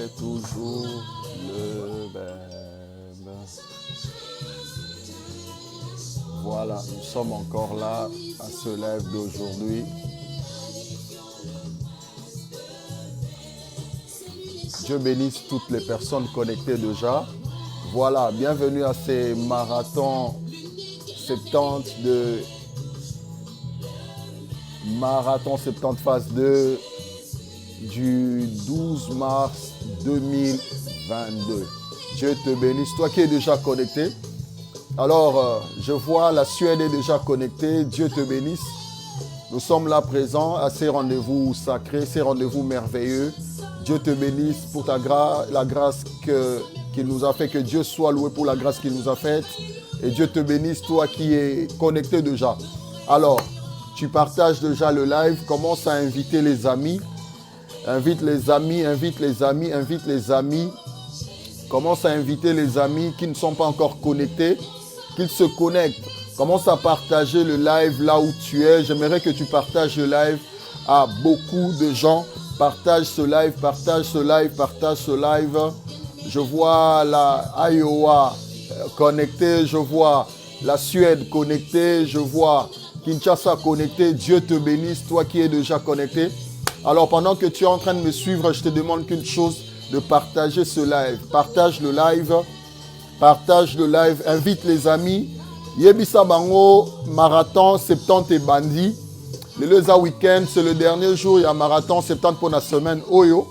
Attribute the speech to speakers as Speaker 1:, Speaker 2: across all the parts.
Speaker 1: est toujours le même. Voilà, nous sommes encore là à ce live d'aujourd'hui. Dieu bénisse toutes les personnes connectées déjà. Voilà, bienvenue à ces marathons 70 de Marathon 70 phase 2 du 12 mars 2022. Dieu te bénisse. Toi qui es déjà connecté. Alors, je vois la Suède est déjà connectée. Dieu te bénisse. Nous sommes là présents à ces rendez-vous sacrés, ces rendez-vous merveilleux. Dieu te bénisse pour ta grâce, la grâce qu'il nous a fait. Que Dieu soit loué pour la grâce qu'il nous a faite. Et Dieu te bénisse, toi qui es connecté déjà. Alors, tu partages déjà le live. Commence à inviter les amis. Invite les amis, invite les amis, invite les amis. Commence à inviter les amis qui ne sont pas encore connectés, qu'ils se connectent. Commence à partager le live là où tu es. J'aimerais que tu partages le live à beaucoup de gens. Partage ce live, partage ce live, partage ce live. Je vois la Iowa connectée, je vois la Suède connectée, je vois Kinshasa connecté. Dieu te bénisse, toi qui es déjà connecté. Alors pendant que tu es en train de me suivre, je te demande qu'une chose, de partager ce live. Partage le live. Partage le live. Invite les amis. Yebisa Bango, marathon 70 et bandi. Le Leza week-end, c'est le dernier jour. Il y a marathon 70 pour la semaine. Oyo.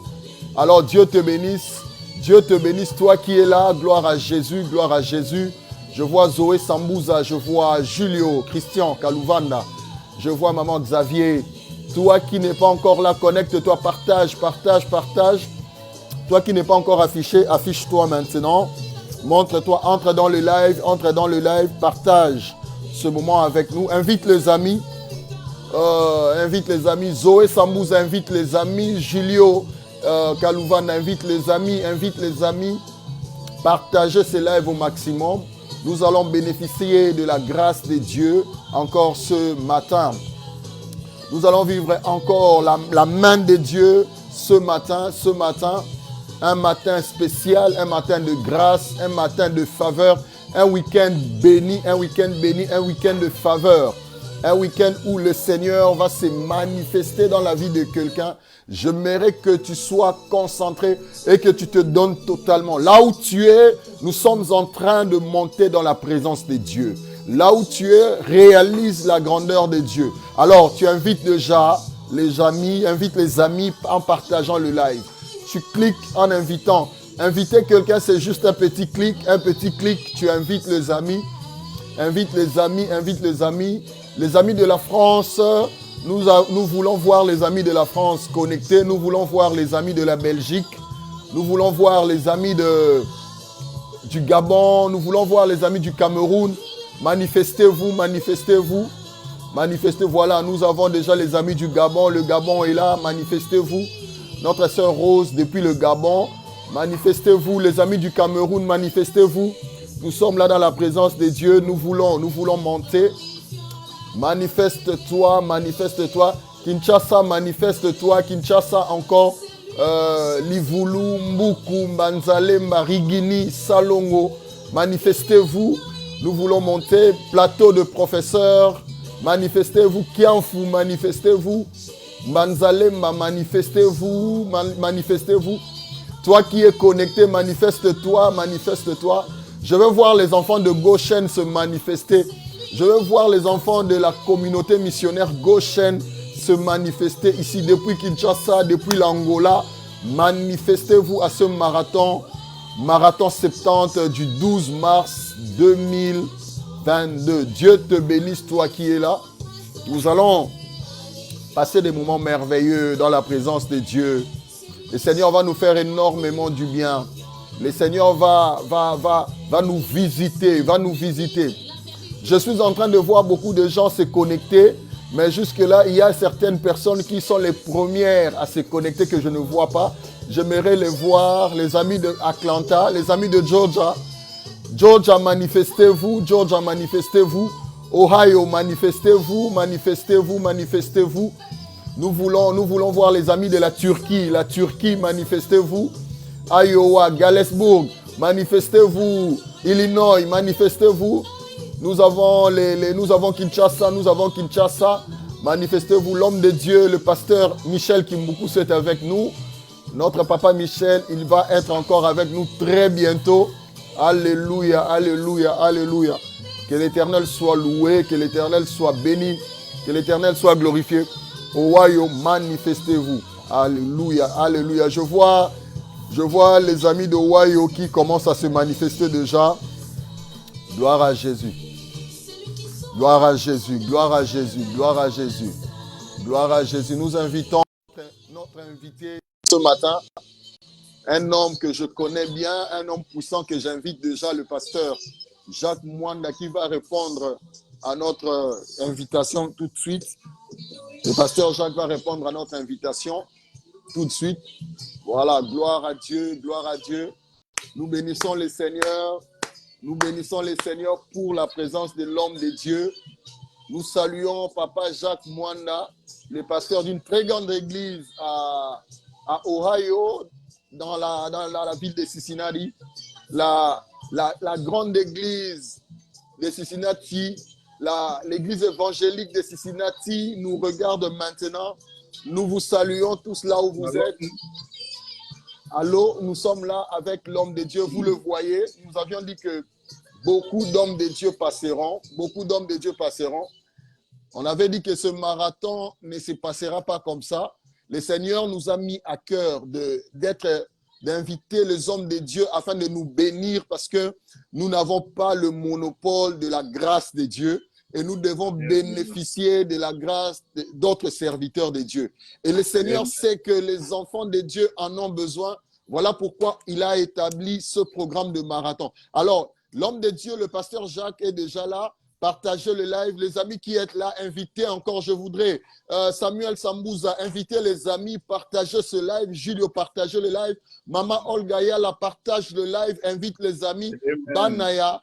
Speaker 1: Alors Dieu te bénisse. Dieu te bénisse, toi qui es là. Gloire à Jésus, gloire à Jésus. Je vois Zoé Sambouza. Je vois Julio, Christian, Kalouvanda. Je vois Maman Xavier. Toi qui n'es pas encore là, connecte-toi, partage, partage, partage. Toi qui n'es pas encore affiché, affiche-toi maintenant. Montre-toi, entre dans le live, partage ce moment avec nous. Invite les amis. Invite les amis. Zoé Sambouza invite les amis. Julio Kalouvan invite les amis. Partagez ces lives au maximum. Nous allons bénéficier de la grâce de Dieu encore ce matin. Nous allons vivre encore la main de Dieu ce matin. Un matin spécial, un matin de grâce, un matin de faveur, un week-end béni, un week-end de faveur. Un week-end où le Seigneur va se manifester dans la vie de quelqu'un. J'aimerais que tu sois concentré et que tu te donnes totalement. Là où tu es, nous sommes en train de monter dans la présence de Dieu. Là où tu es, réalise la grandeur de Dieu. Alors, tu invites déjà les amis, invite les amis en partageant le live. Tu cliques en invitant. Inviter quelqu'un, c'est juste un petit clic, tu invites les amis. Invite les amis. Les amis de la France, nous voulons voir les amis de la France connectés. Nous voulons voir les amis de la Belgique. Nous voulons voir les amis du Gabon. Nous voulons voir les amis du Cameroun. Manifestez-vous. Voilà, nous avons déjà les amis du Gabon. Le Gabon est là, manifestez-vous. Notre sœur Rose depuis le Gabon. Manifestez-vous. Les amis du Cameroun, manifestez-vous. Nous sommes là dans la présence de Dieu. Nous voulons monter. Manifeste-toi. Kinshasa, manifeste-toi. Kinshasa encore. Livulu, Mbuku, Mbanzale, Marigini, Salongo. Manifestez-vous. Nous voulons monter. Plateau de professeurs. Manifestez-vous. Kianfu, manifestez-vous. Mbanzalemba, manifestez-vous. Toi qui es connecté, manifeste-toi. Je veux voir les enfants de Goshen se manifester. Je veux voir les enfants de la communauté missionnaire Goshen se manifester ici depuis Kinshasa, depuis l'Angola. Manifestez-vous à ce marathon 70 du 12 mars 2022. Dieu te bénisse, toi qui es là. Nous allons passer des moments merveilleux dans la présence de Dieu. Le Seigneur va nous faire énormément du bien. Le Seigneur va nous visiter, Je suis en train de voir beaucoup de gens se connecter, mais jusque-là, il y a certaines personnes qui sont les premières à se connecter que je ne vois pas. J'aimerais les voir, les amis de Atlanta, les amis de Georgia. Georgia, manifestez-vous. Ohio, manifestez-vous. Nous voulons voir les amis de la Turquie. La Turquie, manifestez-vous. Iowa, Galesburg, manifestez-vous. Illinois, manifestez-vous. Nous avons Kinshasa, manifestez-vous. L'homme de Dieu, le pasteur Michel Kimbuku, c'est avec nous. Notre papa Michel, il va être encore avec nous très bientôt. Alléluia, alléluia, alléluia. Que l'Éternel soit loué, que l'Éternel soit béni, que l'Éternel soit glorifié. Ohio, manifestez-vous. Alléluia, alléluia. Je vois les amis de Ohio qui commencent à se manifester déjà. Gloire à Jésus. Gloire à Jésus, gloire à Jésus, gloire à Jésus. Gloire à Jésus. Nous invitons notre invité ce matin, un homme que je connais bien, un homme puissant que j'invite déjà, le pasteur Jacques Mwanda, qui va répondre à notre invitation tout de suite. Le pasteur Jacques va répondre à notre invitation tout de suite. Voilà, gloire à Dieu, gloire à Dieu. Nous bénissons les Seigneurs. Nous bénissons les Seigneurs pour la présence de l'homme de Dieu. Nous saluons Papa Jacques Mwanda, le pasteur d'une très grande église à Ohio, dans la ville de Cincinnati. La grande église de Cincinnati, l'église évangélique de Cincinnati nous regarde maintenant. Nous vous saluons tous là où vous êtes. Allô, nous sommes là avec l'homme de Dieu, vous le voyez. Nous avions dit que beaucoup d'hommes de Dieu passeront. Beaucoup d'hommes de Dieu passeront. On avait dit que ce marathon ne se passera pas comme ça. Le Seigneur nous a mis à cœur d'inviter les hommes de Dieu afin de nous bénir parce que nous n'avons pas le monopole de la grâce de Dieu et nous devons bénéficier de la grâce d'autres serviteurs de Dieu. Et le Seigneur sait que les enfants de Dieu en ont besoin. Voilà pourquoi il a établi ce programme de marathon. Alors, l'homme de Dieu, le pasteur Jacques, est déjà là. Partagez le live. Les amis qui êtes là, invitez encore. Je voudrais, Samuel Sambouza, invitez les amis, partagez ce live. Julio, partagez le live. Maman Olga Yala, partage le live, invite les amis. Banaya,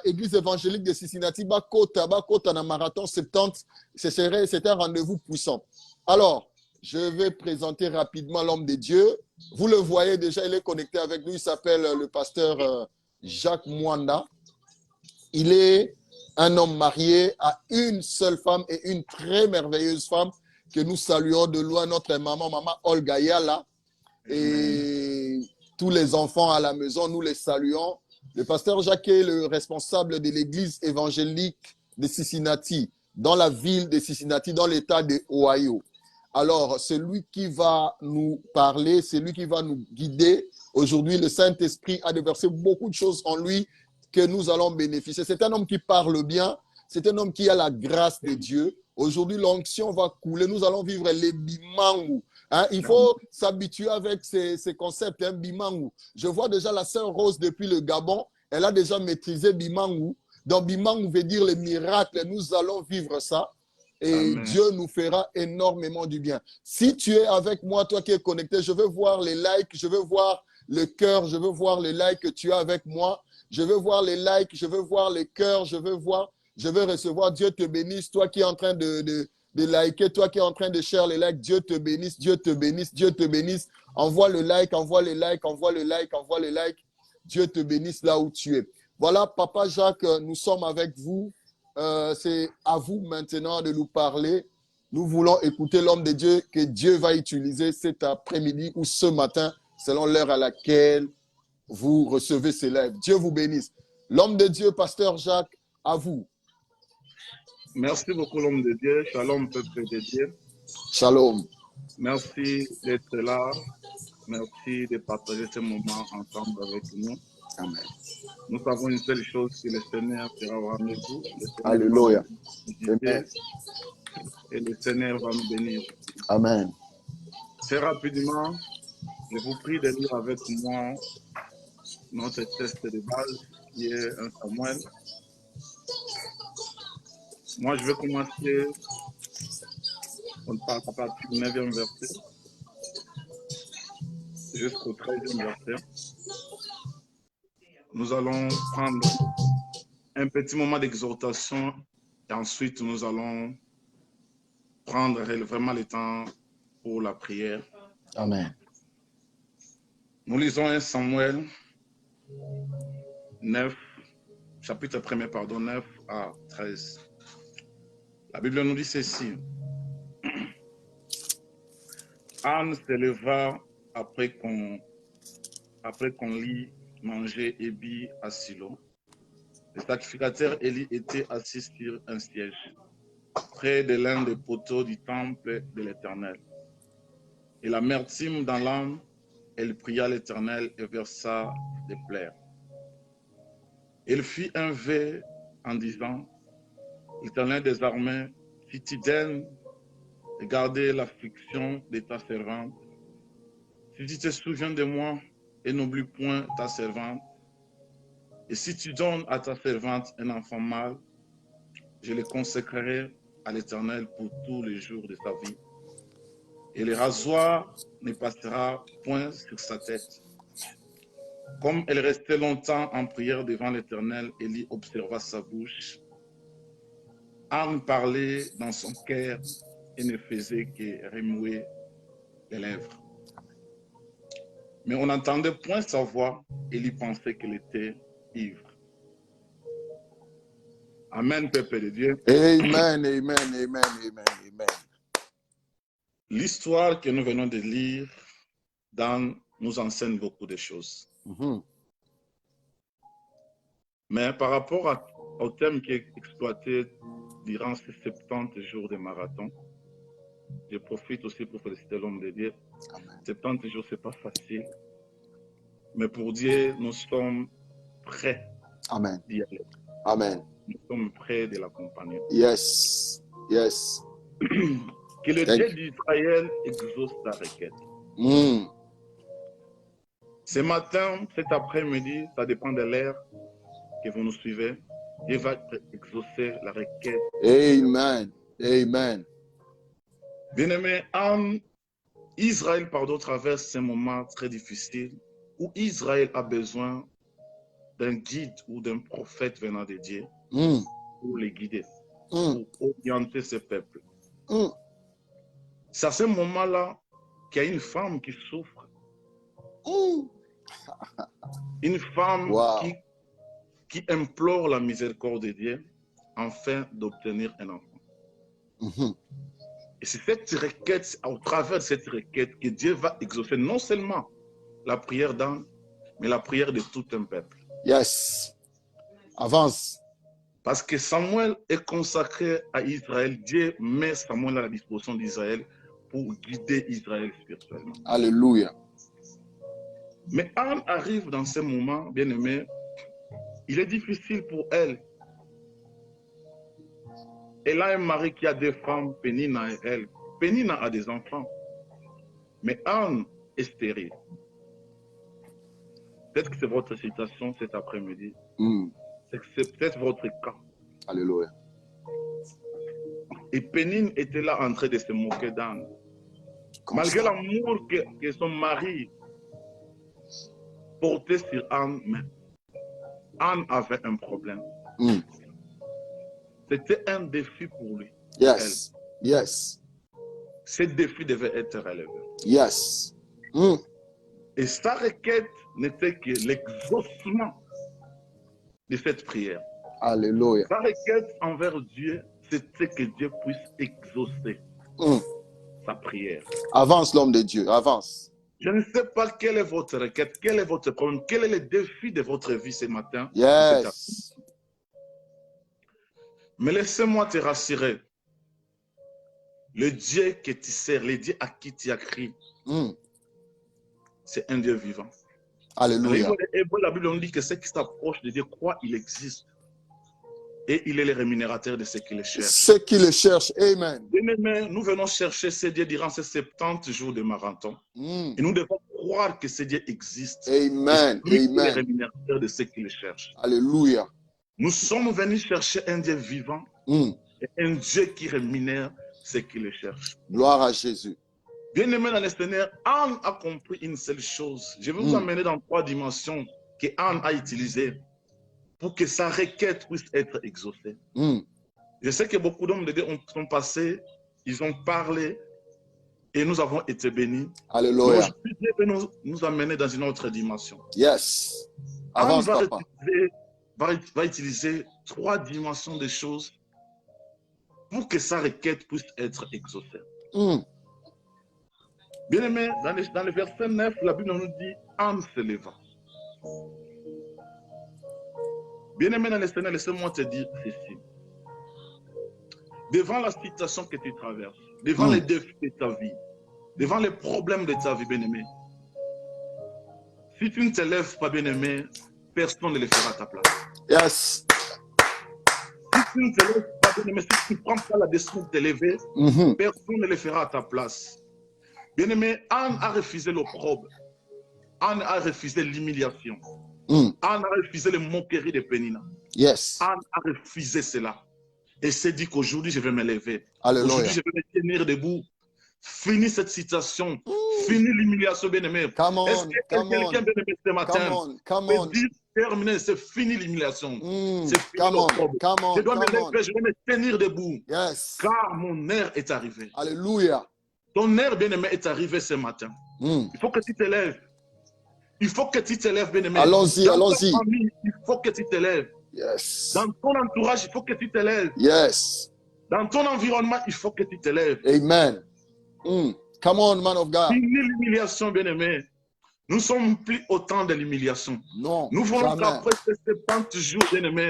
Speaker 1: Église évangélique de Cincinnati, Bakota na marathon 70. C'est un rendez-vous puissant. Alors, je vais présenter rapidement l'homme de Dieu. Vous le voyez déjà, il est connecté avec nous. Il s'appelle le pasteur Jacques Mwanda. Il est un homme marié à une seule femme et une très merveilleuse femme que nous saluons de loin, notre maman Olga Yala. Et tous les enfants à la maison, nous les saluons. Le pasteur Jacques est le responsable de l'église évangélique de Cincinnati, dans la ville de Cincinnati, dans l'état de Ohio. Alors, c'est lui qui va nous parler, c'est lui qui va nous guider. Aujourd'hui, le Saint-Esprit a déversé beaucoup de choses en lui que nous allons bénéficier. C'est un homme qui parle bien, c'est un homme qui a la grâce de Dieu. Aujourd'hui, l'onction va couler, nous allons vivre les bimangu. Hein, il faut s'habituer avec ces concepts, hein, bimangu. Je vois déjà la sœur Rose depuis le Gabon, elle a déjà maîtrisé bimangu. Donc, bimangu veut dire les miracles, nous allons vivre ça. Et Amen. Dieu nous fera énormément du bien. Si tu es avec moi, toi qui es connecté, je veux voir les likes, je veux voir le cœur, je veux voir les likes que tu as avec moi. Je veux voir les likes, je veux voir les cœurs, je veux recevoir. Dieu te bénisse. Toi qui es en train de liker, toi qui es en train de share les likes, Dieu te bénisse, Dieu te bénisse, Dieu te bénisse. Envoie le like, envoie les likes, envoie le like, envoie les likes. Dieu te bénisse là où tu es. Voilà, Papa Jacques, nous sommes avec vous. C'est à vous maintenant de nous parler. Nous voulons écouter l'homme de Dieu que Dieu va utiliser cet après-midi ou ce matin, selon l'heure à laquelle vous recevez ces lives. Dieu vous bénisse. L'homme de Dieu, pasteur Jacques, à vous.
Speaker 2: Merci beaucoup, l'homme de Dieu. Shalom, peuple de Dieu.
Speaker 1: Shalom.
Speaker 2: Merci d'être là. Merci de partager ce moment ensemble avec nous.
Speaker 1: Amen.
Speaker 2: Nous savons une seule chose, que le Seigneur sera au rendez-vous.
Speaker 1: Alléluia.
Speaker 2: Amen. Et le Seigneur va nous bénir.
Speaker 1: Amen.
Speaker 2: Très rapidement, je vous prie de lire avec moi notre texte de base qui est un Samuel. Moi, je vais commencer à partir du 9e verset jusqu'au 13e verset. Nous allons prendre un petit moment d'exhortation et ensuite nous allons prendre vraiment le temps pour la prière.
Speaker 1: Amen.
Speaker 2: Nous lisons 1 Samuel 9, chapitre 1er, pardon, 9 à 13. La Bible nous dit ceci. Anne se leva après qu'on l'eut mangé et bu à Silo. Le sacrificateur Élie était assis sur un siège, près de l'un des poteaux du temple de l'Éternel. Et l'amertume dans l'âme, elle pria l'Éternel et versa des pleurs. Elle fit un vœu en disant, l'Éternel des armées, si tu daignes garder l'affliction de ta servante, si tu te souviens de moi et n'oublie point ta servante, et si tu donnes à ta servante un enfant mâle, je le consacrerai à l'Éternel pour tous les jours de sa vie. Et le rasoir ne passera point sur sa tête. Comme elle restait longtemps en prière devant l'Éternel, Élie observa sa bouche. Anne parlait dans son cœur et ne faisait que remuer les lèvres. Mais on n'entendait point sa voix. Élie pensait qu'elle était ivre. Amen, peuple de Dieu.
Speaker 1: Amen, amen, amen, amen, amen.
Speaker 2: L'histoire que nous venons de lire nous enseigne beaucoup de choses. Mais par rapport au thème qui est exploité durant ces 70 jours de marathon, je profite aussi pour féliciter l'homme de Dieu.
Speaker 1: Amen.
Speaker 2: 70 jours, ce n'est pas facile. Mais pour Dieu, nous sommes prêts
Speaker 1: Amen.
Speaker 2: d'y aller.
Speaker 1: Amen.
Speaker 2: Nous sommes prêts de l'accompagner.
Speaker 1: Yes. Yes.
Speaker 2: Que le Dieu d'Israël exauce ta requête. Ce matin, cet après-midi, ça dépend de l'heure que vous nous suivez. Dieu va exaucer la requête.
Speaker 1: Amen. Amen.
Speaker 2: Bien-aimé, Israël, traverse un moment très difficile où Israël a besoin d'un guide ou d'un prophète venant de Dieu pour les guider, pour orienter ce peuple. C'est à ce moment-là qu'il y a une femme qui souffre. Une femme qui implore la miséricorde de Dieu afin d'obtenir un enfant. Et c'est cette requête, au travers de cette requête, que Dieu va exaucer non seulement la prière d'Anne, mais la prière de tout un peuple.
Speaker 1: Yes. Avance.
Speaker 2: Parce que Samuel est consacré à Israël. Dieu met Samuel à la disposition d'Israël pour guider Israël spirituellement.
Speaker 1: Alléluia.
Speaker 2: Mais Anne arrive dans ce moment, bien aimé, il est difficile pour elle. Elle a un mari qui a des femmes, Pénina et elle. Pénina a des enfants. Mais Anne est stérile. Peut-être que c'est votre situation cet après-midi. C'est peut-être votre cas.
Speaker 1: Alléluia.
Speaker 2: Et Pénine était là en train de se moquer d'Anne. Malgré l'amour que son mari portait sur Anne, mais Anne avait un problème. C'était un défi pour lui.
Speaker 1: Yes. Yes.
Speaker 2: Ce défi devait être relevé.
Speaker 1: Yes.
Speaker 2: Et sa requête n'était que l'exaucement de cette prière.
Speaker 1: Alléluia.
Speaker 2: Sa requête envers Dieu, c'était que Dieu puisse exaucer sa prière.
Speaker 1: Avance, l'homme de Dieu, avance.
Speaker 2: Je ne sais pas quelle est votre requête, quel est votre problème, quel est le défi de votre vie ce matin.
Speaker 1: Yes.
Speaker 2: Mais laissez-moi te rassurer. Le Dieu que tu sers, le Dieu à qui tu as crié, c'est un Dieu vivant.
Speaker 1: Alléluia.
Speaker 2: La Bible nous dit que ceux qui s'approchent de Dieu croient qu'il existe. Et il est le rémunérateur de ceux qui le cherchent.
Speaker 1: Ceux qui le cherchent, amen.
Speaker 2: Bien-aimés, nous venons chercher ce Dieu durant ces 70 jours de marathon. Et nous devons croire que ce Dieu existe.
Speaker 1: Amen.
Speaker 2: Et lui est le
Speaker 1: Amen.
Speaker 2: rémunérateur de ceux qui le cherchent.
Speaker 1: Alléluia.
Speaker 2: Nous sommes venus chercher un Dieu vivant et un Dieu qui rémunère ceux qui le cherchent.
Speaker 1: Gloire à Jésus.
Speaker 2: Bien-aimé dans le Seigneur, Anne a compris une seule chose. Je vais vous emmener dans 3 dimensions que Anne a utilisées pour que sa requête puisse être exaucée. Je sais que beaucoup d'hommes de Dieu sont passés, ils ont parlé, et nous avons été bénis.
Speaker 1: Alléluia.
Speaker 2: Aujourd'hui, Dieu veut nous amener dans une autre dimension.
Speaker 1: Yes.
Speaker 2: Anne
Speaker 1: Avance, papa.
Speaker 2: va utiliser 3 dimensions des choses pour que sa requête puisse être exaucée. Bien aimé, dans le verset 9, la Bible nous dit Anne se leva. Bien aimé dans le Seigneur, laissez-moi te dire ceci. Devant la situation que tu traverses, devant les défis de ta vie, devant les problèmes de ta vie, bien aimé, si tu ne te lèves pas, bien aimé, personne ne le fera à ta place.
Speaker 1: Yes.
Speaker 2: Si tu ne te lèves pas, bien aimé, si tu ne prends pas la décision de te lever, personne ne le fera à ta place. Bien aimé, Anne a refusé l'opprobre. Anne a refusé l'humiliation. Anne a refusé les moqueries de Pénina.
Speaker 1: Yes.
Speaker 2: Anne a refusé cela. Et s'est dit qu'aujourd'hui, je vais me lever.
Speaker 1: Alléluia.
Speaker 2: Aujourd'hui, je vais me tenir debout. Fini cette situation. Fini l'humiliation, bien-aimé. Est-ce qu'il y a quelqu'un, bien-aimé, ce matin peut dire, terminé, c'est fini l'humiliation. C'est fini l'opprobre. Je dois me lever, je vais me tenir debout.
Speaker 1: Yes.
Speaker 2: Car mon heure est arrivée.
Speaker 1: Alléluia.
Speaker 2: Ton heure, bien-aimé, est arrivée ce matin. Il faut que tu te lèves. Il faut que tu te lèves, bien-aimé.
Speaker 1: Allons-y, allons-y.
Speaker 2: Dans ta famille, il faut que tu te lèves.
Speaker 1: Yes.
Speaker 2: Dans ton entourage, il faut que tu te lèves.
Speaker 1: Yes.
Speaker 2: Dans ton environnement, il faut que tu te lèves.
Speaker 1: Amen. Come on, man of God.
Speaker 2: Fini l'humiliation, bien-aimé. Nous ne sommes plus au temps de l'humiliation.
Speaker 1: Non,
Speaker 2: nous voulons
Speaker 1: jamais.
Speaker 2: qu'après ces 70 jours, bien-aimé,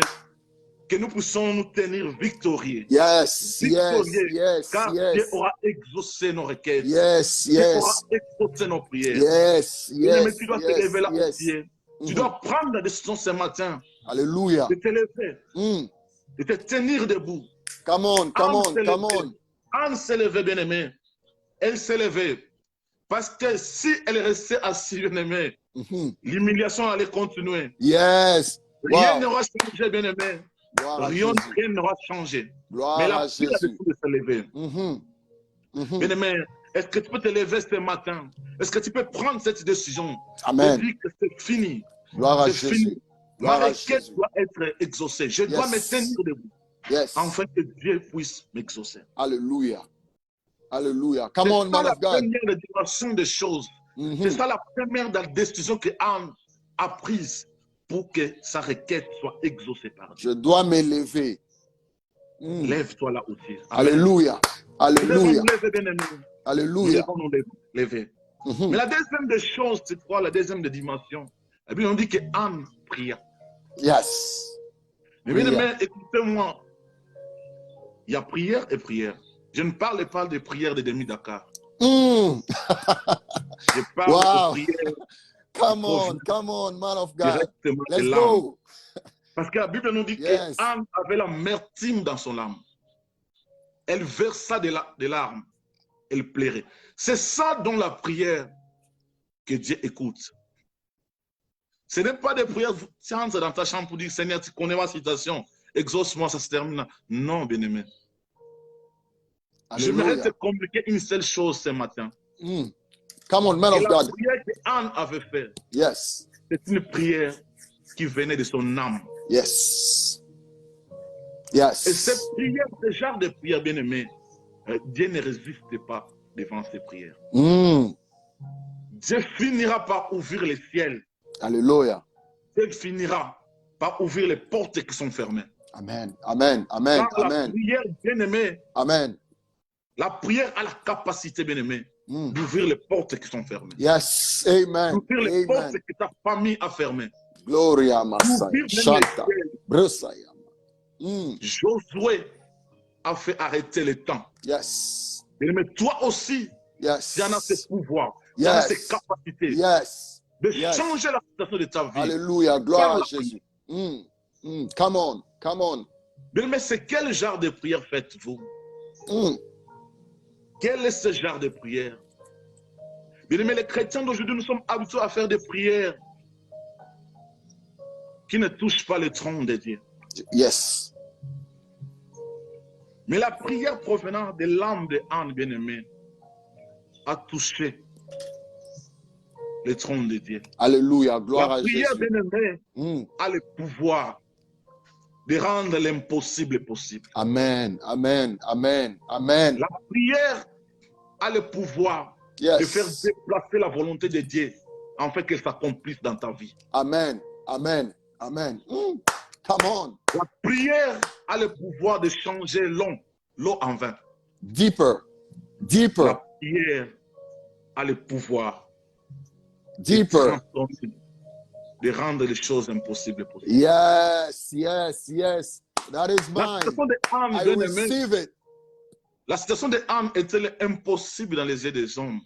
Speaker 2: que nous puissions nous tenir victorieux.
Speaker 1: Yes,
Speaker 2: Victorieux,
Speaker 1: yes,
Speaker 2: car
Speaker 1: yes.
Speaker 2: Dieu aura exaucé nos requêtes.
Speaker 1: Yes,
Speaker 2: Dieu aura
Speaker 1: yes.
Speaker 2: exaucé nos prières.
Speaker 1: Yes,
Speaker 2: Bien-aimé,
Speaker 1: yes,
Speaker 2: tu dois te
Speaker 1: yes,
Speaker 2: lever là
Speaker 1: yes.
Speaker 2: aussi. Tu dois prendre la décision ce matin
Speaker 1: Alléluia.
Speaker 2: de te lever, de te tenir debout.
Speaker 1: Come on, come on, come on.
Speaker 2: Anne s'est levée, bien-aimé. Elle s'est levée. Parce que si elle restait assise, bien-aimé, l'humiliation allait continuer.
Speaker 1: Yes.
Speaker 2: Rien
Speaker 1: Wow.
Speaker 2: n'aura changé, bien-aimé.
Speaker 1: Gloire à
Speaker 2: Rien
Speaker 1: Jésus.
Speaker 2: n'aura changé.
Speaker 1: Gloire
Speaker 2: Mais la
Speaker 1: à
Speaker 2: fille a
Speaker 1: Jésus.
Speaker 2: décidé de se lever. Bien-aimé, est-ce que tu peux te lever ce matin? Est-ce que tu peux prendre cette décision?
Speaker 1: Amen.
Speaker 2: De dire que c'est fini.
Speaker 1: Gloire à
Speaker 2: C'est
Speaker 1: Jésus.
Speaker 2: fini. Ma
Speaker 1: Gloire à
Speaker 2: requête
Speaker 1: Jésus.
Speaker 2: doit être exaucée. Je dois me tenir debout.
Speaker 1: Yes.
Speaker 2: Afin que Dieu puisse m'exaucer.
Speaker 1: Alléluia. Alléluia. Come
Speaker 2: C'est
Speaker 1: on,
Speaker 2: ça
Speaker 1: man
Speaker 2: la
Speaker 1: of God.
Speaker 2: première dimension des choses. C'est ça la première décision que Anne a prise pour que sa requête soit exaucée par Dieu.
Speaker 1: Je dois me lever.
Speaker 2: Lève-toi là aussi. Amen.
Speaker 1: Alléluia.
Speaker 2: Nous devons
Speaker 1: Alléluia.
Speaker 2: nous lever, bien-aimés. Nous
Speaker 1: Alléluia.
Speaker 2: devons nous lever. Mais la deuxième des choses, c'est quoi? La deuxième des dimensions. Et puis on dit que Anne pria.
Speaker 1: Yes.
Speaker 2: Mais bien aimé, écoutez-moi. Il y a prière et prière. Je ne parle pas des prières des demi-Dakar. Je parle de prières.
Speaker 1: Come on, man of God.
Speaker 2: Directement
Speaker 1: Let's
Speaker 2: de l'âme.
Speaker 1: go.
Speaker 2: Parce que la Bible nous dit qu'Anne avait l'amertume dans son âme. Elle versa des larmes. Elle plairait. C'est ça dans la prière que Dieu écoute. Ce n'est pas des prières, tu entres dans ta chambre pour dire, Seigneur, tu connais ma situation, exauce-moi, ça se termine. Non, bien-aimé. J'aimerais te communiquer une seule chose ce matin.
Speaker 1: Come on, man of God.
Speaker 2: La prière qu'Anne avait faite,
Speaker 1: yes.
Speaker 2: c'est une prière qui venait de son âme.
Speaker 1: Yes. Yes.
Speaker 2: Et cette prière, ce genre de prière, bien-aimé, Dieu ne résiste pas devant ces prières. Dieu finira par ouvrir les ciels.
Speaker 1: Alléluia.
Speaker 2: Dieu finira par ouvrir les portes qui sont fermées.
Speaker 1: Amen. Amen. Amen.
Speaker 2: Car
Speaker 1: Amen.
Speaker 2: la prière, bien-aimé,
Speaker 1: Amen.
Speaker 2: la prière a la capacité, bien-aimé, d'ouvrir les portes qui sont fermées.
Speaker 1: Yes. Amen.
Speaker 2: D'ouvrir les portes que ta famille a fermées.
Speaker 1: Gloria Masaya. Chanta. Brusaya.
Speaker 2: Josué a fait arrêter le temps.
Speaker 1: Yes.
Speaker 2: Mais toi aussi,
Speaker 1: yes.
Speaker 2: tu en as ce pouvoir, tu en as ces capacités de changer la situation de ta vie.
Speaker 1: Alléluia, gloire à Jésus. Come on, come on.
Speaker 2: Mais c'est quel genre de prière faites-vous? Quel est ce genre de prière? Bien aimé, les chrétiens d'aujourd'hui, nous sommes habitués à faire des prières qui ne touchent pas le trône de Dieu.
Speaker 1: Yes.
Speaker 2: Mais la prière provenant de l'âme de Anne, bien-aimé, a touché le trône de Dieu.
Speaker 1: Alléluia, gloire à Jésus.
Speaker 2: La prière, bien-aimé, a le pouvoir de rendre l'impossible possible.
Speaker 1: Amen, amen, amen, amen.
Speaker 2: La prière a le pouvoir
Speaker 1: Yes.
Speaker 2: de faire déplacer la volonté de Dieu afin qu'elle s'accomplisse dans ta vie.
Speaker 1: Amen. Amen. Amen. Come on.
Speaker 2: La prière a le pouvoir de changer l'eau en vin.
Speaker 1: Deeper. Deeper.
Speaker 2: La prière a le pouvoir
Speaker 1: Deeper.
Speaker 2: de rendre les choses impossibles possibles.
Speaker 1: Yes. Yes. Yes. That is
Speaker 2: La
Speaker 1: mine.
Speaker 2: situation de Anne,
Speaker 1: I
Speaker 2: bien-aimé,
Speaker 1: receive it.
Speaker 2: la situation de Anne était impossible dans les yeux des hommes,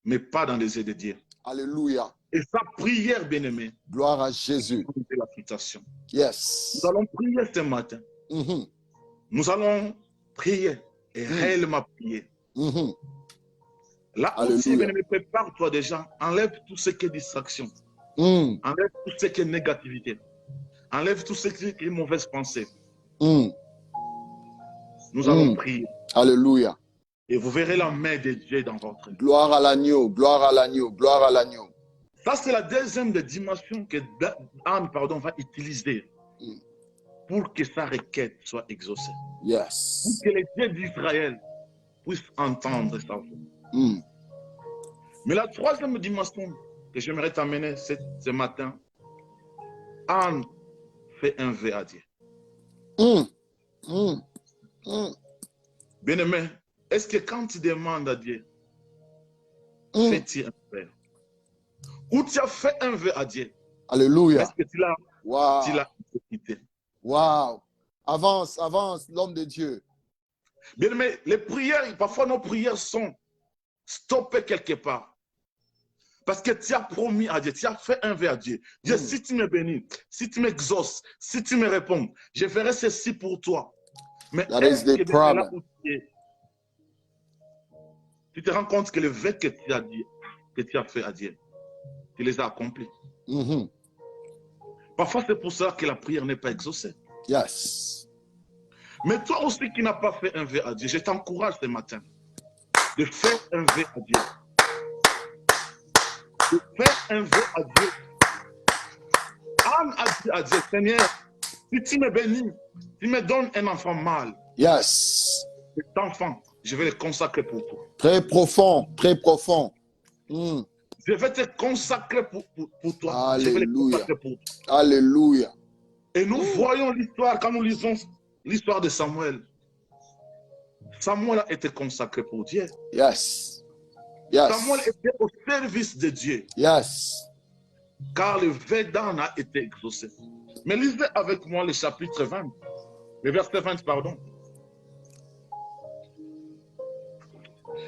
Speaker 2: mais pas dans les yeux de Dieu.
Speaker 1: Alléluia.
Speaker 2: Et sa prière, bien-aimé,
Speaker 1: Gloire à Jésus.
Speaker 2: c'est la situation.
Speaker 1: Yes.
Speaker 2: Nous allons prier ce matin.
Speaker 1: Mhm.
Speaker 2: Nous allons prier et réellement prier.
Speaker 1: Mhm.
Speaker 2: Là
Speaker 1: Alléluia.
Speaker 2: aussi, bien-aimé, prépare-toi déjà. Enlève tout ce qui est distraction.
Speaker 1: Mm.
Speaker 2: Enlève tout ce qui est négativité. Enlève tout ce qui est mauvaise pensée.
Speaker 1: Mm.
Speaker 2: Nous allons prier.
Speaker 1: Alléluia.
Speaker 2: Et vous verrez la main de Dieu dans votre vie.
Speaker 1: Gloire à l'agneau. Gloire à l'agneau. Gloire à l'agneau.
Speaker 2: Ça, c'est la deuxième des dimensions que Anne va utiliser pour que sa requête soit exaucée.
Speaker 1: Yes.
Speaker 2: Pour que les dieux d'Israël puissent entendre sa voix.
Speaker 1: Mm.
Speaker 2: Mais la troisième dimension que j'aimerais t'amener ce matin, Anne fait un vœu à Dieu.
Speaker 1: Mm. Mm. Mm.
Speaker 2: Bien-aimé, est-ce que quand tu demandes à Dieu, fais-tu un vœu? Ou tu as fait un vœu à Dieu?
Speaker 1: Alléluia.
Speaker 2: Est-ce que tu l'as
Speaker 1: Wow.
Speaker 2: exécuté?
Speaker 1: Wow. Avance, avance, l'homme de Dieu.
Speaker 2: Bien-aimé, les prières, parfois nos prières sont stoppées quelque part. Parce que tu as promis à Dieu, tu as fait un vœu à Dieu. Dieu, si tu me bénis, si tu m'exauces, si tu me réponds, je ferai ceci pour toi. Mais est-ce que là où tu te rends compte que le vœu que tu as dit, que tu as fait à Dieu, tu les as accomplis.
Speaker 1: Mm-hmm.
Speaker 2: Parfois, c'est pour ça que la prière n'est pas exaucée.
Speaker 1: Yes.
Speaker 2: Mais toi aussi qui n'as pas fait un vœu à Dieu, je t'encourage ce matin de faire un vœu à Dieu. De faire un vœu à Dieu. Anne a dit à Dieu, Seigneur, si tu me bénis, tu me donnes un enfant mâle.
Speaker 1: Yes.
Speaker 2: Cet enfant, je vais le consacrer pour toi.
Speaker 1: Très profond, très profond. Mm.
Speaker 2: Je vais te consacrer pour toi.
Speaker 1: Alléluia.
Speaker 2: Je vais le consacrer pour toi.
Speaker 1: Alléluia.
Speaker 2: Et nous voyons l'histoire, quand nous lisons l'histoire de Samuel. Samuel a été consacré pour Dieu.
Speaker 1: Yes. Yes.
Speaker 2: Samuel était au service de Dieu.
Speaker 1: Yes.
Speaker 2: Car le vœu d'Anne a été exaucé. Mais lisez avec moi le chapitre 20. Le verset 20, pardon.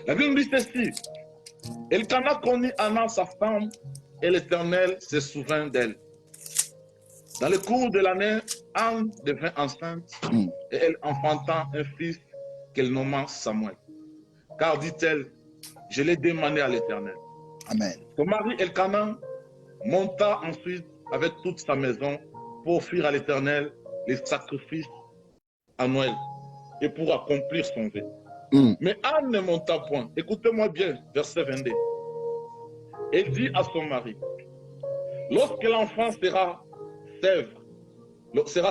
Speaker 2: La Bible dit ceci. Elkana connut Anna, sa femme, et l'Éternel se souvint d'elle. Dans le cours de l'année, Anne devint enceinte et elle enfanta un fils qu'elle nomma Samuel. Car, dit-elle, je l'ai demandé à l'Éternel.
Speaker 1: Amen.
Speaker 2: Son mari Elkana monta ensuite avec toute sa maison pour offrir à l'Éternel les sacrifices annuels et pour accomplir son vœu. Mais Anne ne monta point. Écoutez-moi bien, verset 22. Elle dit à son mari, lorsque l'enfant sera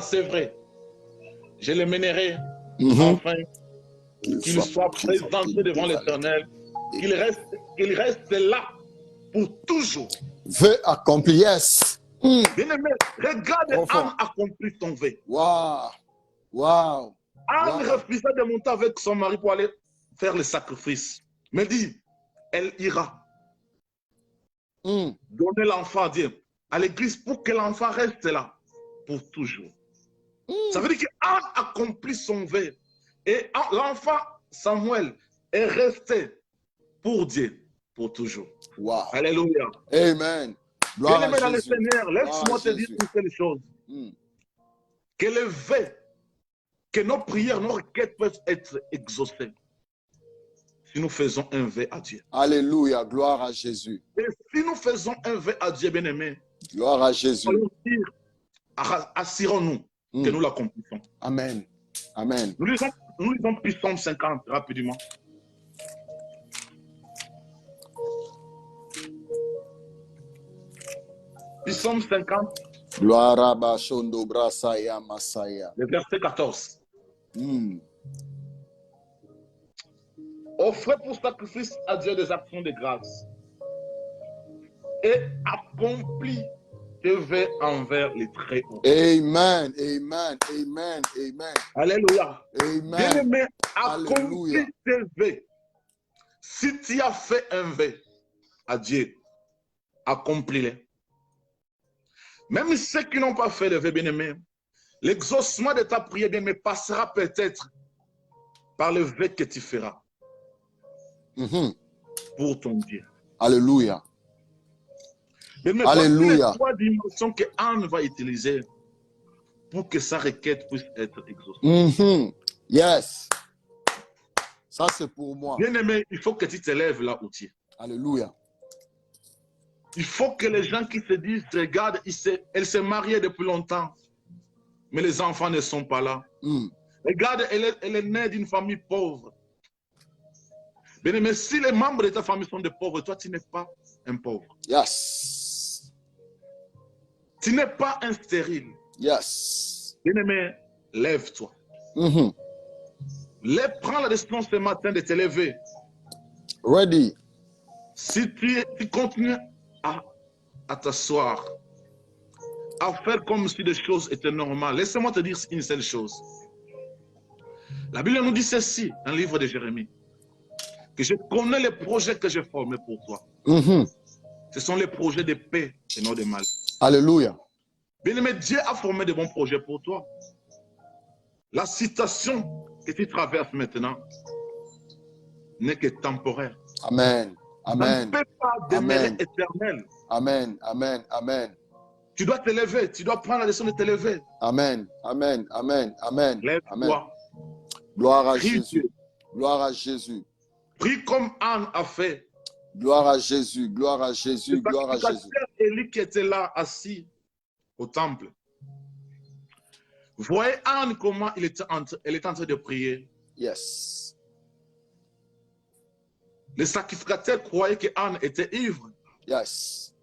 Speaker 2: sévré, je le mènerai afin qu'il soit présenté devant l'Éternel, qu'il reste là pour toujours.
Speaker 1: Vœu accompli, yes.
Speaker 2: Bien-aimé, regarde Anne accomplir son vœu.
Speaker 1: Wow. Wow.
Speaker 2: Anne refusa de monter avec son mari pour aller faire le sacrifice. Mais dit, elle ira donner l'enfant à Dieu, à l'église, pour que l'enfant reste là pour toujours. Ça veut dire qu'Anne accomplit son vœu. Et l'enfant Samuel est resté pour Dieu pour toujours.
Speaker 1: Wow.
Speaker 2: Alléluia.
Speaker 1: Amen.
Speaker 2: Bien-aimé dans le Seigneur, laisse-moi te dire toutes les choses. Que le vœu, que nos prières, nos requêtes peuvent être exaucées si nous faisons un vœu à Dieu.
Speaker 1: Alléluia. Gloire à Jésus.
Speaker 2: Et si nous faisons un vœu à Dieu, bien-aimé,
Speaker 1: gloire à Jésus.
Speaker 2: Assurons-nous que nous l'accomplissons.
Speaker 1: Amen. Amen.
Speaker 2: Nous lisons Psaume 50 rapidement. Psaume 50.
Speaker 1: Gloire à Ba, Shondo, Brasaya, Masaya.
Speaker 2: Le verset 14. offrez pour sacrifice à Dieu des actions de grâce et accomplis tes vœux envers les Très-Hauts.
Speaker 1: Amen. Amen. Amen. Amen.
Speaker 2: Alléluia.
Speaker 1: Amen.
Speaker 2: Bien-aimé,
Speaker 1: Alléluia.
Speaker 2: accomplis tes vœux. Si tu as fait un vœu à Dieu, accomplis-les. Même ceux qui n'ont pas fait de vœu, bien-aimé, l'exaucement de ta prière, bien-aimé, passera peut-être par le vœu que tu feras pour ton Dieu.
Speaker 1: Alléluia.
Speaker 2: Bien-aimé,
Speaker 1: Alléluia.
Speaker 2: voici les 3 dimensions que Anne va utiliser pour que sa requête puisse être exaucée.
Speaker 1: Yes. Ça, c'est pour moi.
Speaker 2: Bien-aimé, il faut que tu te lèves là où tu es.
Speaker 1: Alléluia.
Speaker 2: Il faut que les gens qui se disent, regarde, elle s'est mariée depuis longtemps, mais les enfants ne sont pas là. Regarde, elle est née d'une famille pauvre. Bien-aimé, si les membres de ta famille sont des pauvres, toi, tu n'es pas un pauvre.
Speaker 1: Yes.
Speaker 2: Tu n'es pas un stérile.
Speaker 1: Yes.
Speaker 2: Bien-aimé, lève-toi. Prends la décision ce matin de te lever.
Speaker 1: Ready.
Speaker 2: Si tu continues à t'asseoir, à faire comme si les choses étaient normales, laisse-moi te dire une seule chose. La Bible nous dit ceci, dans le livre de Jérémie, que je connais les projets que j'ai formés pour toi. Ce sont les projets de paix et non de mal.
Speaker 1: Alléluia.
Speaker 2: Bien-aimé, Dieu a formé de bons projets pour toi. La situation que tu traverses maintenant n'est que temporaire.
Speaker 1: Amen. Amen.
Speaker 2: Ça ne peut pas demeurer
Speaker 1: Amen.
Speaker 2: éternel.
Speaker 1: Amen. Amen. Amen.
Speaker 2: Tu dois te lever, tu dois prendre la décision de te lever.
Speaker 1: Amen. Amen. Amen. Amen. Amen.
Speaker 2: Lève-toi.
Speaker 1: Gloire à
Speaker 2: Prie
Speaker 1: Jésus.
Speaker 2: Dieu.
Speaker 1: Gloire à Jésus.
Speaker 2: Prie comme Anne a fait.
Speaker 1: Gloire à Jésus. Gloire à Jésus. Gloire à Jésus.
Speaker 2: Élie qui était là, assis au temple. Voyez Anne comment elle était en train de prier.
Speaker 1: Yes.
Speaker 2: Les sacrificateurs croyaient que Anne était ivre.
Speaker 1: Yes.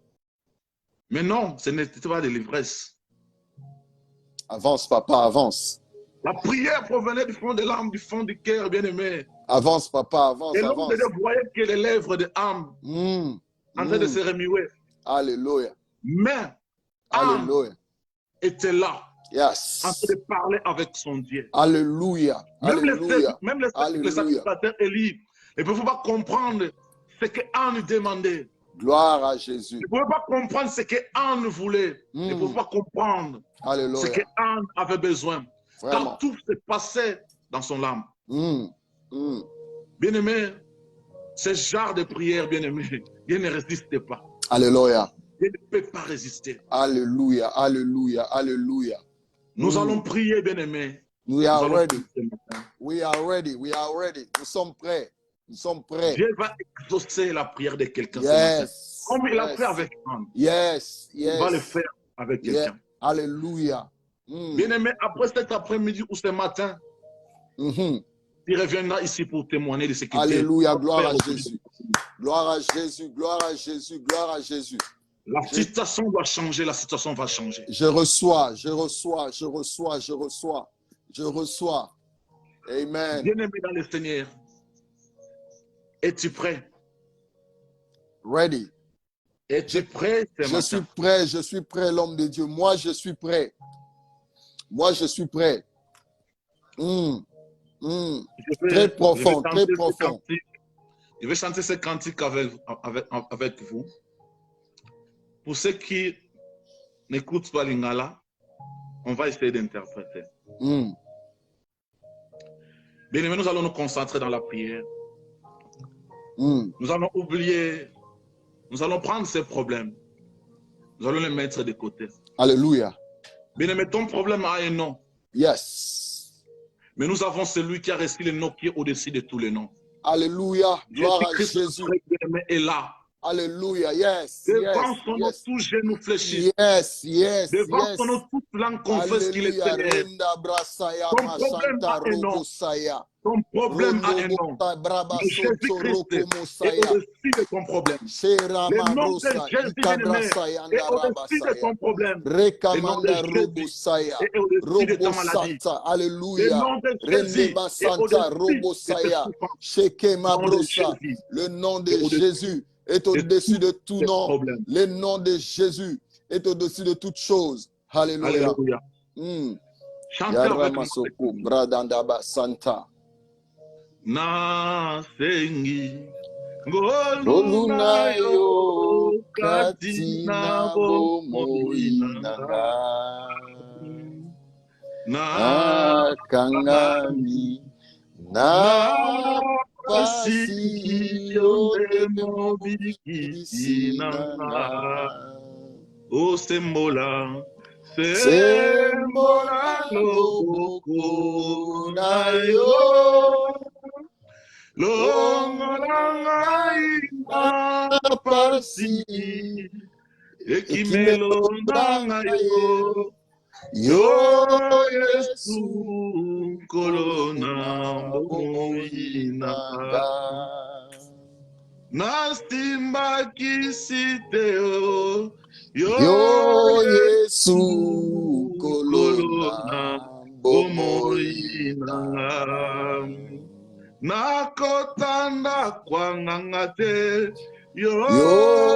Speaker 2: Mais non, ce n'était pas de l'ivresse.
Speaker 1: Avance, papa, avance.
Speaker 2: La prière provenait du fond de l'âme, du fond du cœur, bien-aimé.
Speaker 1: Avance, papa, avance,
Speaker 2: Et l'homme
Speaker 1: avance.
Speaker 2: de Dieu voyait que les lèvres de Anne en train de se remuer.
Speaker 1: Alléluia.
Speaker 2: Mais Anne
Speaker 1: Alléluia.
Speaker 2: était là,
Speaker 1: Yes.
Speaker 2: en train de parler avec son Dieu.
Speaker 1: Alléluia. Alléluia.
Speaker 2: Même les sacrificateurs Élie ne pouvaient pas comprendre ce que Anne demandait.
Speaker 1: Gloire à Jésus.
Speaker 2: Ils ne pouvaient pas comprendre ce que Anne voulait. Ils ne pouvaient pas comprendre ce que Anne avait besoin.
Speaker 1: Vraiment.
Speaker 2: Car tout se passait dans son âme. Bien-aimé, ce genre de prière, bien-aimé, Dieu ne résiste pas.
Speaker 1: Alléluia.
Speaker 2: Dieu ne peut pas résister.
Speaker 1: Alléluia. Alléluia. Alléluia.
Speaker 2: Nous allons prier, bien-aimé.
Speaker 1: We are ready. We are ready. We are ready. Nous sommes prêts. Nous sommes prêts.
Speaker 2: Dieu va exaucer la prière de quelqu'un.
Speaker 1: Yes.
Speaker 2: Comme il a fait avec Anne.
Speaker 1: Yes. Yes.
Speaker 2: Il va le faire avec quelqu'un.
Speaker 1: Alléluia.
Speaker 2: Bien-aimé, après cet après-midi ou ce matin, il reviendra ici pour témoigner de ce qu'il fait.
Speaker 1: Alléluia. Gloire à Jésus. Gloire à Jésus. Gloire à Jésus. Gloire à Jésus.
Speaker 2: La situation doit changer, la situation va changer.
Speaker 1: Je reçois, je reçois, je reçois, je reçois, je reçois. Amen.
Speaker 2: Bien-aimé dans le Seigneur, es-tu prêt?
Speaker 1: Ready.
Speaker 2: Es-tu prêt ce matin?
Speaker 1: Je suis prêt, l'homme de Dieu. Moi, je suis prêt. Moi, je suis prêt. Très profond, très profond.
Speaker 2: Je vais chanter ce cantique avec vous. Pour ceux qui n'écoutent pas l'Ingala, on va essayer d'interpréter. Bien aimé, nous allons nous concentrer dans la prière. Nous allons oublier, nous allons prendre ces problèmes. Nous allons les mettre de côté.
Speaker 1: Alléluia.
Speaker 2: Bien aimé, ton problème a un nom.
Speaker 1: Yes.
Speaker 2: Mais nous avons celui qui a reçu le nom qui est au-dessus de tous les noms.
Speaker 1: Alléluia. Gloire à Jésus.
Speaker 2: Est là.
Speaker 1: Alléluia. Yes.
Speaker 2: Devant
Speaker 1: Yes.
Speaker 2: son nom,
Speaker 1: Yes.
Speaker 2: tout genou fléchit.
Speaker 1: Yes. Yes.
Speaker 2: Devant
Speaker 1: Yes.
Speaker 2: son nom, toute langue confesse qu'il est
Speaker 1: Alléluia.
Speaker 2: Seigneur.
Speaker 1: Renda brasaya
Speaker 2: Ton problème
Speaker 1: mashanta
Speaker 2: a un nom.
Speaker 1: robosaya.
Speaker 2: Ton problème a un
Speaker 1: Rondo
Speaker 2: nom.
Speaker 1: bosa braba
Speaker 2: Mais
Speaker 1: soto
Speaker 2: Jésus-Christ
Speaker 1: roko
Speaker 2: est
Speaker 1: mosaya.
Speaker 2: au-dessus de ton problème.
Speaker 1: Shera
Speaker 2: Le nom de
Speaker 1: mabrosa.
Speaker 2: Jésus bien-aimé
Speaker 1: Ikabrasaya
Speaker 2: est
Speaker 1: anda
Speaker 2: au-dessus de
Speaker 1: rabasaya.
Speaker 2: ton problème. Le nom de
Speaker 1: Rekamanda
Speaker 2: Jésus
Speaker 1: robosaya.
Speaker 2: est au-dessus de ta maladie.
Speaker 1: Robosata.
Speaker 2: Le
Speaker 1: Alléluia.
Speaker 2: nom de
Speaker 1: Rende
Speaker 2: Jésus est
Speaker 1: masanta
Speaker 2: au-dessus de tes
Speaker 1: robosaya.
Speaker 2: souffrances.
Speaker 1: Sheke
Speaker 2: Le nom de
Speaker 1: mabrosa.
Speaker 2: Jésus
Speaker 1: Le nom de
Speaker 2: est au-dessus
Speaker 1: Jésus est
Speaker 2: de
Speaker 1: au-dessus
Speaker 2: tous
Speaker 1: de tout
Speaker 2: tes
Speaker 1: nom.
Speaker 2: problèmes.
Speaker 1: Le nom de Jésus est au-dessus de toute chose. Alléluia.
Speaker 2: Alléluia.
Speaker 1: Mm.
Speaker 2: Chantez avec moi.
Speaker 1: Yaramasoko bradandaba santa.
Speaker 2: Nasengi
Speaker 1: Goluna
Speaker 2: ngoluna
Speaker 1: yo
Speaker 2: yo
Speaker 1: katina
Speaker 2: katina bo
Speaker 1: bomoinanga
Speaker 2: na
Speaker 1: akangami na pasi
Speaker 2: pasikiyonde
Speaker 1: mobikisinanga
Speaker 2: osembola
Speaker 1: sembola
Speaker 2: loboko
Speaker 1: na
Speaker 2: na
Speaker 1: yo
Speaker 2: yo longonanga ina pasi ekimelo nanga yo yo Yesu nkolo na bomoinanga nasimbakisi te yo
Speaker 1: Yesu
Speaker 2: nkolo
Speaker 1: kolona
Speaker 2: na
Speaker 1: bomoinanga
Speaker 2: bomoinanga nakotanda kwanganga te yo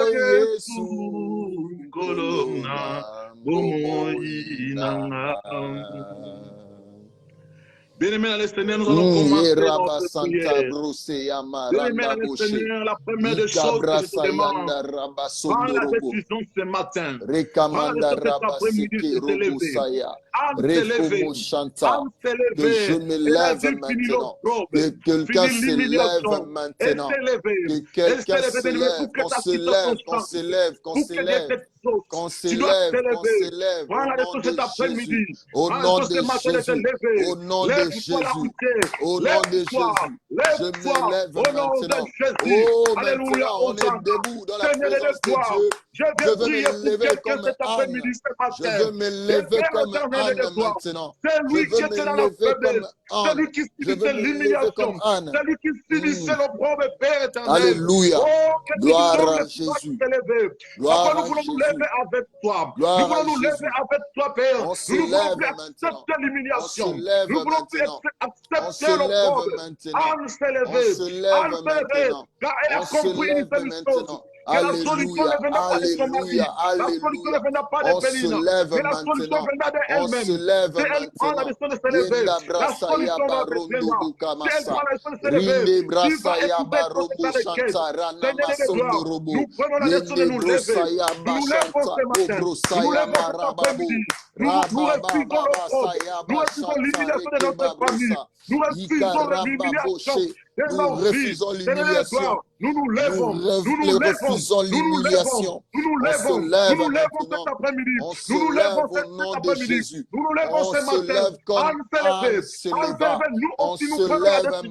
Speaker 2: Yesu nkolo na bomoinanga. Bien-aimés dans le Seigneur, nous allons commencer notre prière. Bien-aimés dans le Seigneur, la première des choses que je te demande, prends la décision ce matin, prends la décision cet après-midi de te lever, à te lever,
Speaker 1: que je me lève maintenant, que quelqu'un se lève maintenant, que quelqu'un se lève, qu'on se lève, qu'on se lève, qu'on se lève, qu'on se lève, qu'on se lève, au nom de Jésus, au nom de Jésus, au nom de Jésus, au nom de Jésus, je me lève maintenant. Oh, maintenant, on est debout dans la présence de Dieu. Je veux me lever comme Anne. Je veux me lever comme Anne maintenant. Je veux me lever comme Anne. Je veux me lever comme Anne.
Speaker 2: Celui qui subissait l'opprobre, Père éternel.
Speaker 1: Alléluia. Gloire à Jésus. Gloire à
Speaker 2: nous voulons nous lever avec toi.
Speaker 1: Gloire
Speaker 2: Nous voulons
Speaker 1: à
Speaker 2: nous lever
Speaker 1: Jésus.
Speaker 2: avec toi, Père.
Speaker 1: On se
Speaker 2: Nous ne voulons
Speaker 1: lève
Speaker 2: plus
Speaker 1: maintenant.
Speaker 2: accepter
Speaker 1: On
Speaker 2: l'humiliation.
Speaker 1: se lève
Speaker 2: Nous voulons plus
Speaker 1: maintenant. On
Speaker 2: accepter
Speaker 1: se
Speaker 2: l'opprobre.
Speaker 1: lève maintenant.
Speaker 2: Anne s'est
Speaker 1: On
Speaker 2: levée.
Speaker 1: se lève
Speaker 2: Anne s'est levée.
Speaker 1: maintenant.
Speaker 2: Car elle a
Speaker 1: On se
Speaker 2: compris une
Speaker 1: lève
Speaker 2: seule chose.
Speaker 1: maintenant.
Speaker 2: Que la solution
Speaker 1: Alléluia,
Speaker 2: ne venait pas de son mari.
Speaker 1: alléluia,
Speaker 2: La solution ne
Speaker 1: alléluia.
Speaker 2: venait pas
Speaker 1: On
Speaker 2: de
Speaker 1: se
Speaker 2: Péline.
Speaker 1: lève
Speaker 2: Mais la solution
Speaker 1: maintenant.
Speaker 2: venait
Speaker 1: On se
Speaker 2: d'elle-même.
Speaker 1: lève
Speaker 2: Si elle prend la
Speaker 1: maintenant.
Speaker 2: décision de se lever,
Speaker 1: Yenda
Speaker 2: la
Speaker 1: brasa
Speaker 2: solution
Speaker 1: ya
Speaker 2: va
Speaker 1: barondo
Speaker 2: venir. Si elle
Speaker 1: bukamasa.
Speaker 2: prend la décision de se lever,
Speaker 1: Rinde
Speaker 2: tu
Speaker 1: brasa
Speaker 2: vas
Speaker 1: ya
Speaker 2: épouser ton
Speaker 1: barobo
Speaker 2: état de quête.
Speaker 1: shanta rana
Speaker 2: Seigneur de
Speaker 1: masondo
Speaker 2: gloire,
Speaker 1: robo.
Speaker 2: nous prenons la décision de
Speaker 1: Yende
Speaker 2: nous
Speaker 1: brosa
Speaker 2: lever.
Speaker 1: ya
Speaker 2: Nous nous lèvons
Speaker 1: bashanta
Speaker 2: ce matin.
Speaker 1: obrosa
Speaker 2: Nous nous
Speaker 1: ya
Speaker 2: lèvons cet
Speaker 1: marababo.
Speaker 2: après-midi. Nous
Speaker 1: Rababa
Speaker 2: refusons
Speaker 1: baba
Speaker 2: l'opprobre.
Speaker 1: saya
Speaker 2: Nous refusons
Speaker 1: bashanta
Speaker 2: l'humiliation de
Speaker 1: reke
Speaker 2: notre famille.
Speaker 1: babrosa.
Speaker 2: Nous refusons
Speaker 1: Ikaraba
Speaker 2: l'humiliation
Speaker 1: boshe.
Speaker 2: de
Speaker 1: Nous
Speaker 2: nos vies.
Speaker 1: refusons
Speaker 2: Seigneur de
Speaker 1: l'humiliation.
Speaker 2: gloire, nous nous lèvons. Nous nous lèvons.
Speaker 1: refusons
Speaker 2: Nous nous lèvons.
Speaker 1: l'humiliation.
Speaker 2: Nous nous
Speaker 1: On se
Speaker 2: lèvons. Nous
Speaker 1: lève
Speaker 2: nous lèvons cet
Speaker 1: maintenant.
Speaker 2: après-midi.
Speaker 1: On
Speaker 2: Nous
Speaker 1: se
Speaker 2: nous
Speaker 1: lève
Speaker 2: lèvons
Speaker 1: au
Speaker 2: cet
Speaker 1: nom de
Speaker 2: après-midi.
Speaker 1: Jésus.
Speaker 2: Nous nous lèvons
Speaker 1: On
Speaker 2: ce
Speaker 1: se
Speaker 2: matin.
Speaker 1: lève comme
Speaker 2: Anne s'est
Speaker 1: Anne
Speaker 2: levée.
Speaker 1: se
Speaker 2: Anne s'est
Speaker 1: leva.
Speaker 2: levée. Nous
Speaker 1: On
Speaker 2: aussi, nous
Speaker 1: se
Speaker 2: prenons la
Speaker 1: lève
Speaker 2: décision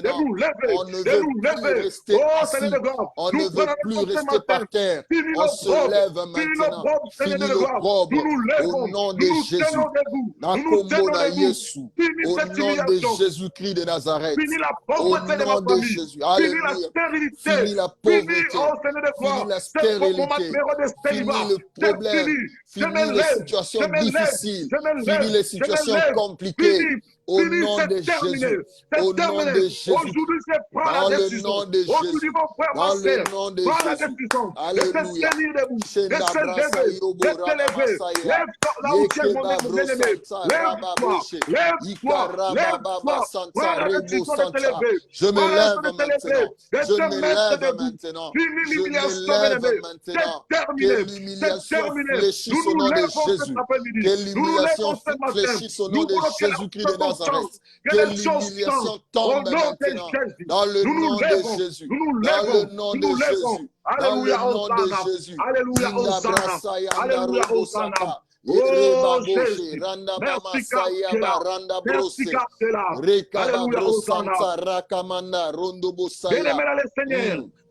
Speaker 2: de
Speaker 1: maintenant.
Speaker 2: nous lever.
Speaker 1: On ne
Speaker 2: De
Speaker 1: veut
Speaker 2: nous
Speaker 1: plus
Speaker 2: lever.
Speaker 1: rester
Speaker 2: Oh,
Speaker 1: assis.
Speaker 2: Seigneur de gloire.
Speaker 1: On ne
Speaker 2: Nous
Speaker 1: veut
Speaker 2: prenons
Speaker 1: plus
Speaker 2: la décision ce
Speaker 1: rester
Speaker 2: matin.
Speaker 1: par terre.
Speaker 2: Fini
Speaker 1: On se
Speaker 2: l'opprobre.
Speaker 1: lève
Speaker 2: Fini
Speaker 1: maintenant.
Speaker 2: l'opprobre, Seigneur
Speaker 1: Fini
Speaker 2: de gloire.
Speaker 1: l'opprobre.
Speaker 2: Nous nous
Speaker 1: Au
Speaker 2: lèvons.
Speaker 1: nom de
Speaker 2: Nous nous
Speaker 1: Jésus.
Speaker 2: tenons debout. Nous nous
Speaker 1: Nakombo
Speaker 2: tenons
Speaker 1: na
Speaker 2: debout.
Speaker 1: Yesu.
Speaker 2: Fini
Speaker 1: Au
Speaker 2: cette
Speaker 1: nom de
Speaker 2: humiliation.
Speaker 1: Jésus-Christ de Nazareth.
Speaker 2: Fini la
Speaker 1: Au
Speaker 2: pauvreté de ma
Speaker 1: nom de
Speaker 2: famille.
Speaker 1: Jésus.
Speaker 2: Fini la
Speaker 1: Alléluia.
Speaker 2: stérilité.
Speaker 1: Fini la
Speaker 2: Fini,
Speaker 1: pauvreté.
Speaker 2: oh Seigneur de
Speaker 1: Fini
Speaker 2: gloire.
Speaker 1: la
Speaker 2: C'est pour mon
Speaker 1: stérilité.
Speaker 2: numéro de
Speaker 1: Fini
Speaker 2: célibat.
Speaker 1: le
Speaker 2: C'est
Speaker 1: problème.
Speaker 2: fini. Je
Speaker 1: Fini
Speaker 2: me
Speaker 1: les
Speaker 2: lève.
Speaker 1: situations
Speaker 2: Je me lève.
Speaker 1: difficiles.
Speaker 2: Je me
Speaker 1: Fini
Speaker 2: lève.
Speaker 1: les
Speaker 2: Je me
Speaker 1: situations
Speaker 2: lève.
Speaker 1: compliquées.
Speaker 2: Fini.
Speaker 1: Au
Speaker 2: Fini,
Speaker 1: nom de
Speaker 2: c'est terminé.
Speaker 1: Jésus.
Speaker 2: C'est
Speaker 1: Au nom
Speaker 2: terminé.
Speaker 1: de Jésus.
Speaker 2: Aujourd'hui, je prends la
Speaker 1: Dans le
Speaker 2: décision.
Speaker 1: nom de
Speaker 2: Aujourd'hui,
Speaker 1: Jésus.
Speaker 2: mon frère, ma
Speaker 1: Dans
Speaker 2: sœur,
Speaker 1: le nom de
Speaker 2: prends la
Speaker 1: Jésus.
Speaker 2: décision de se
Speaker 1: Alléluia.
Speaker 2: tenir debout, de
Speaker 1: Shenda
Speaker 2: se
Speaker 1: brasa
Speaker 2: lever,
Speaker 1: yobo
Speaker 2: de se
Speaker 1: rana
Speaker 2: lever.
Speaker 1: masaya.
Speaker 2: Lève-toi là où tu es, mon
Speaker 1: Yekeba
Speaker 2: bien-aimé.
Speaker 1: brosanta
Speaker 2: Lève-toi,
Speaker 1: rababoshe.
Speaker 2: lève-toi,
Speaker 1: Ikaraba baba
Speaker 2: lève-toi.
Speaker 1: santa
Speaker 2: Prends la
Speaker 1: rebo
Speaker 2: décision de te
Speaker 1: santa.
Speaker 2: lever.
Speaker 1: Je me
Speaker 2: Prends la
Speaker 1: lève
Speaker 2: décision de te lever,
Speaker 1: maintenant.
Speaker 2: de
Speaker 1: Je
Speaker 2: te
Speaker 1: me
Speaker 2: mettre
Speaker 1: lève
Speaker 2: debout.
Speaker 1: maintenant.
Speaker 2: Fini
Speaker 1: Je me
Speaker 2: l'humiliation,
Speaker 1: lève
Speaker 2: bien-aimé. C'est
Speaker 1: maintenant. Que
Speaker 2: terminé. C'est
Speaker 1: l'humiliation
Speaker 2: terminé.
Speaker 1: fléchisse
Speaker 2: Nous
Speaker 1: au
Speaker 2: nous
Speaker 1: nom de
Speaker 2: lèvons cet
Speaker 1: Jésus.
Speaker 2: après-midi.
Speaker 1: Que
Speaker 2: Nous nous
Speaker 1: l'humiliation
Speaker 2: lèvons ce matin.
Speaker 1: fléchisse au nom
Speaker 2: Nous
Speaker 1: de
Speaker 2: voulons que les
Speaker 1: Jésus-Christ de
Speaker 2: choses changent.
Speaker 1: Nazareth.
Speaker 2: Que
Speaker 1: Que
Speaker 2: les choses
Speaker 1: l'humiliation
Speaker 2: changent. Au
Speaker 1: tombe
Speaker 2: nom de
Speaker 1: maintenant.
Speaker 2: Jésus.
Speaker 1: Dans le
Speaker 2: Nous nous
Speaker 1: nom de
Speaker 2: lèvons.
Speaker 1: Jésus.
Speaker 2: Nous nous
Speaker 1: Dans le
Speaker 2: lèvons.
Speaker 1: nom
Speaker 2: Nous
Speaker 1: de
Speaker 2: nous lèvons.
Speaker 1: Jésus. Dans le
Speaker 2: Alléluia,
Speaker 1: nom de
Speaker 2: Hosanna.
Speaker 1: Jésus.
Speaker 2: Alléluia,
Speaker 1: Inda
Speaker 2: Hosanna.
Speaker 1: brasa yanda
Speaker 2: Alléluia,
Speaker 1: robo
Speaker 2: Hosanna.
Speaker 1: saka.
Speaker 2: Oh
Speaker 1: Ereba boshe.
Speaker 2: Jésus.
Speaker 1: Randa bama
Speaker 2: Merci car tu
Speaker 1: saya
Speaker 2: es là.
Speaker 1: baranda
Speaker 2: Merci
Speaker 1: brose.
Speaker 2: car tu es là.
Speaker 1: Rekaba
Speaker 2: Alléluia, Hosanna.
Speaker 1: brosanta rakamanda rondo bosaya.
Speaker 2: Bien-aimé dans le Seigneur,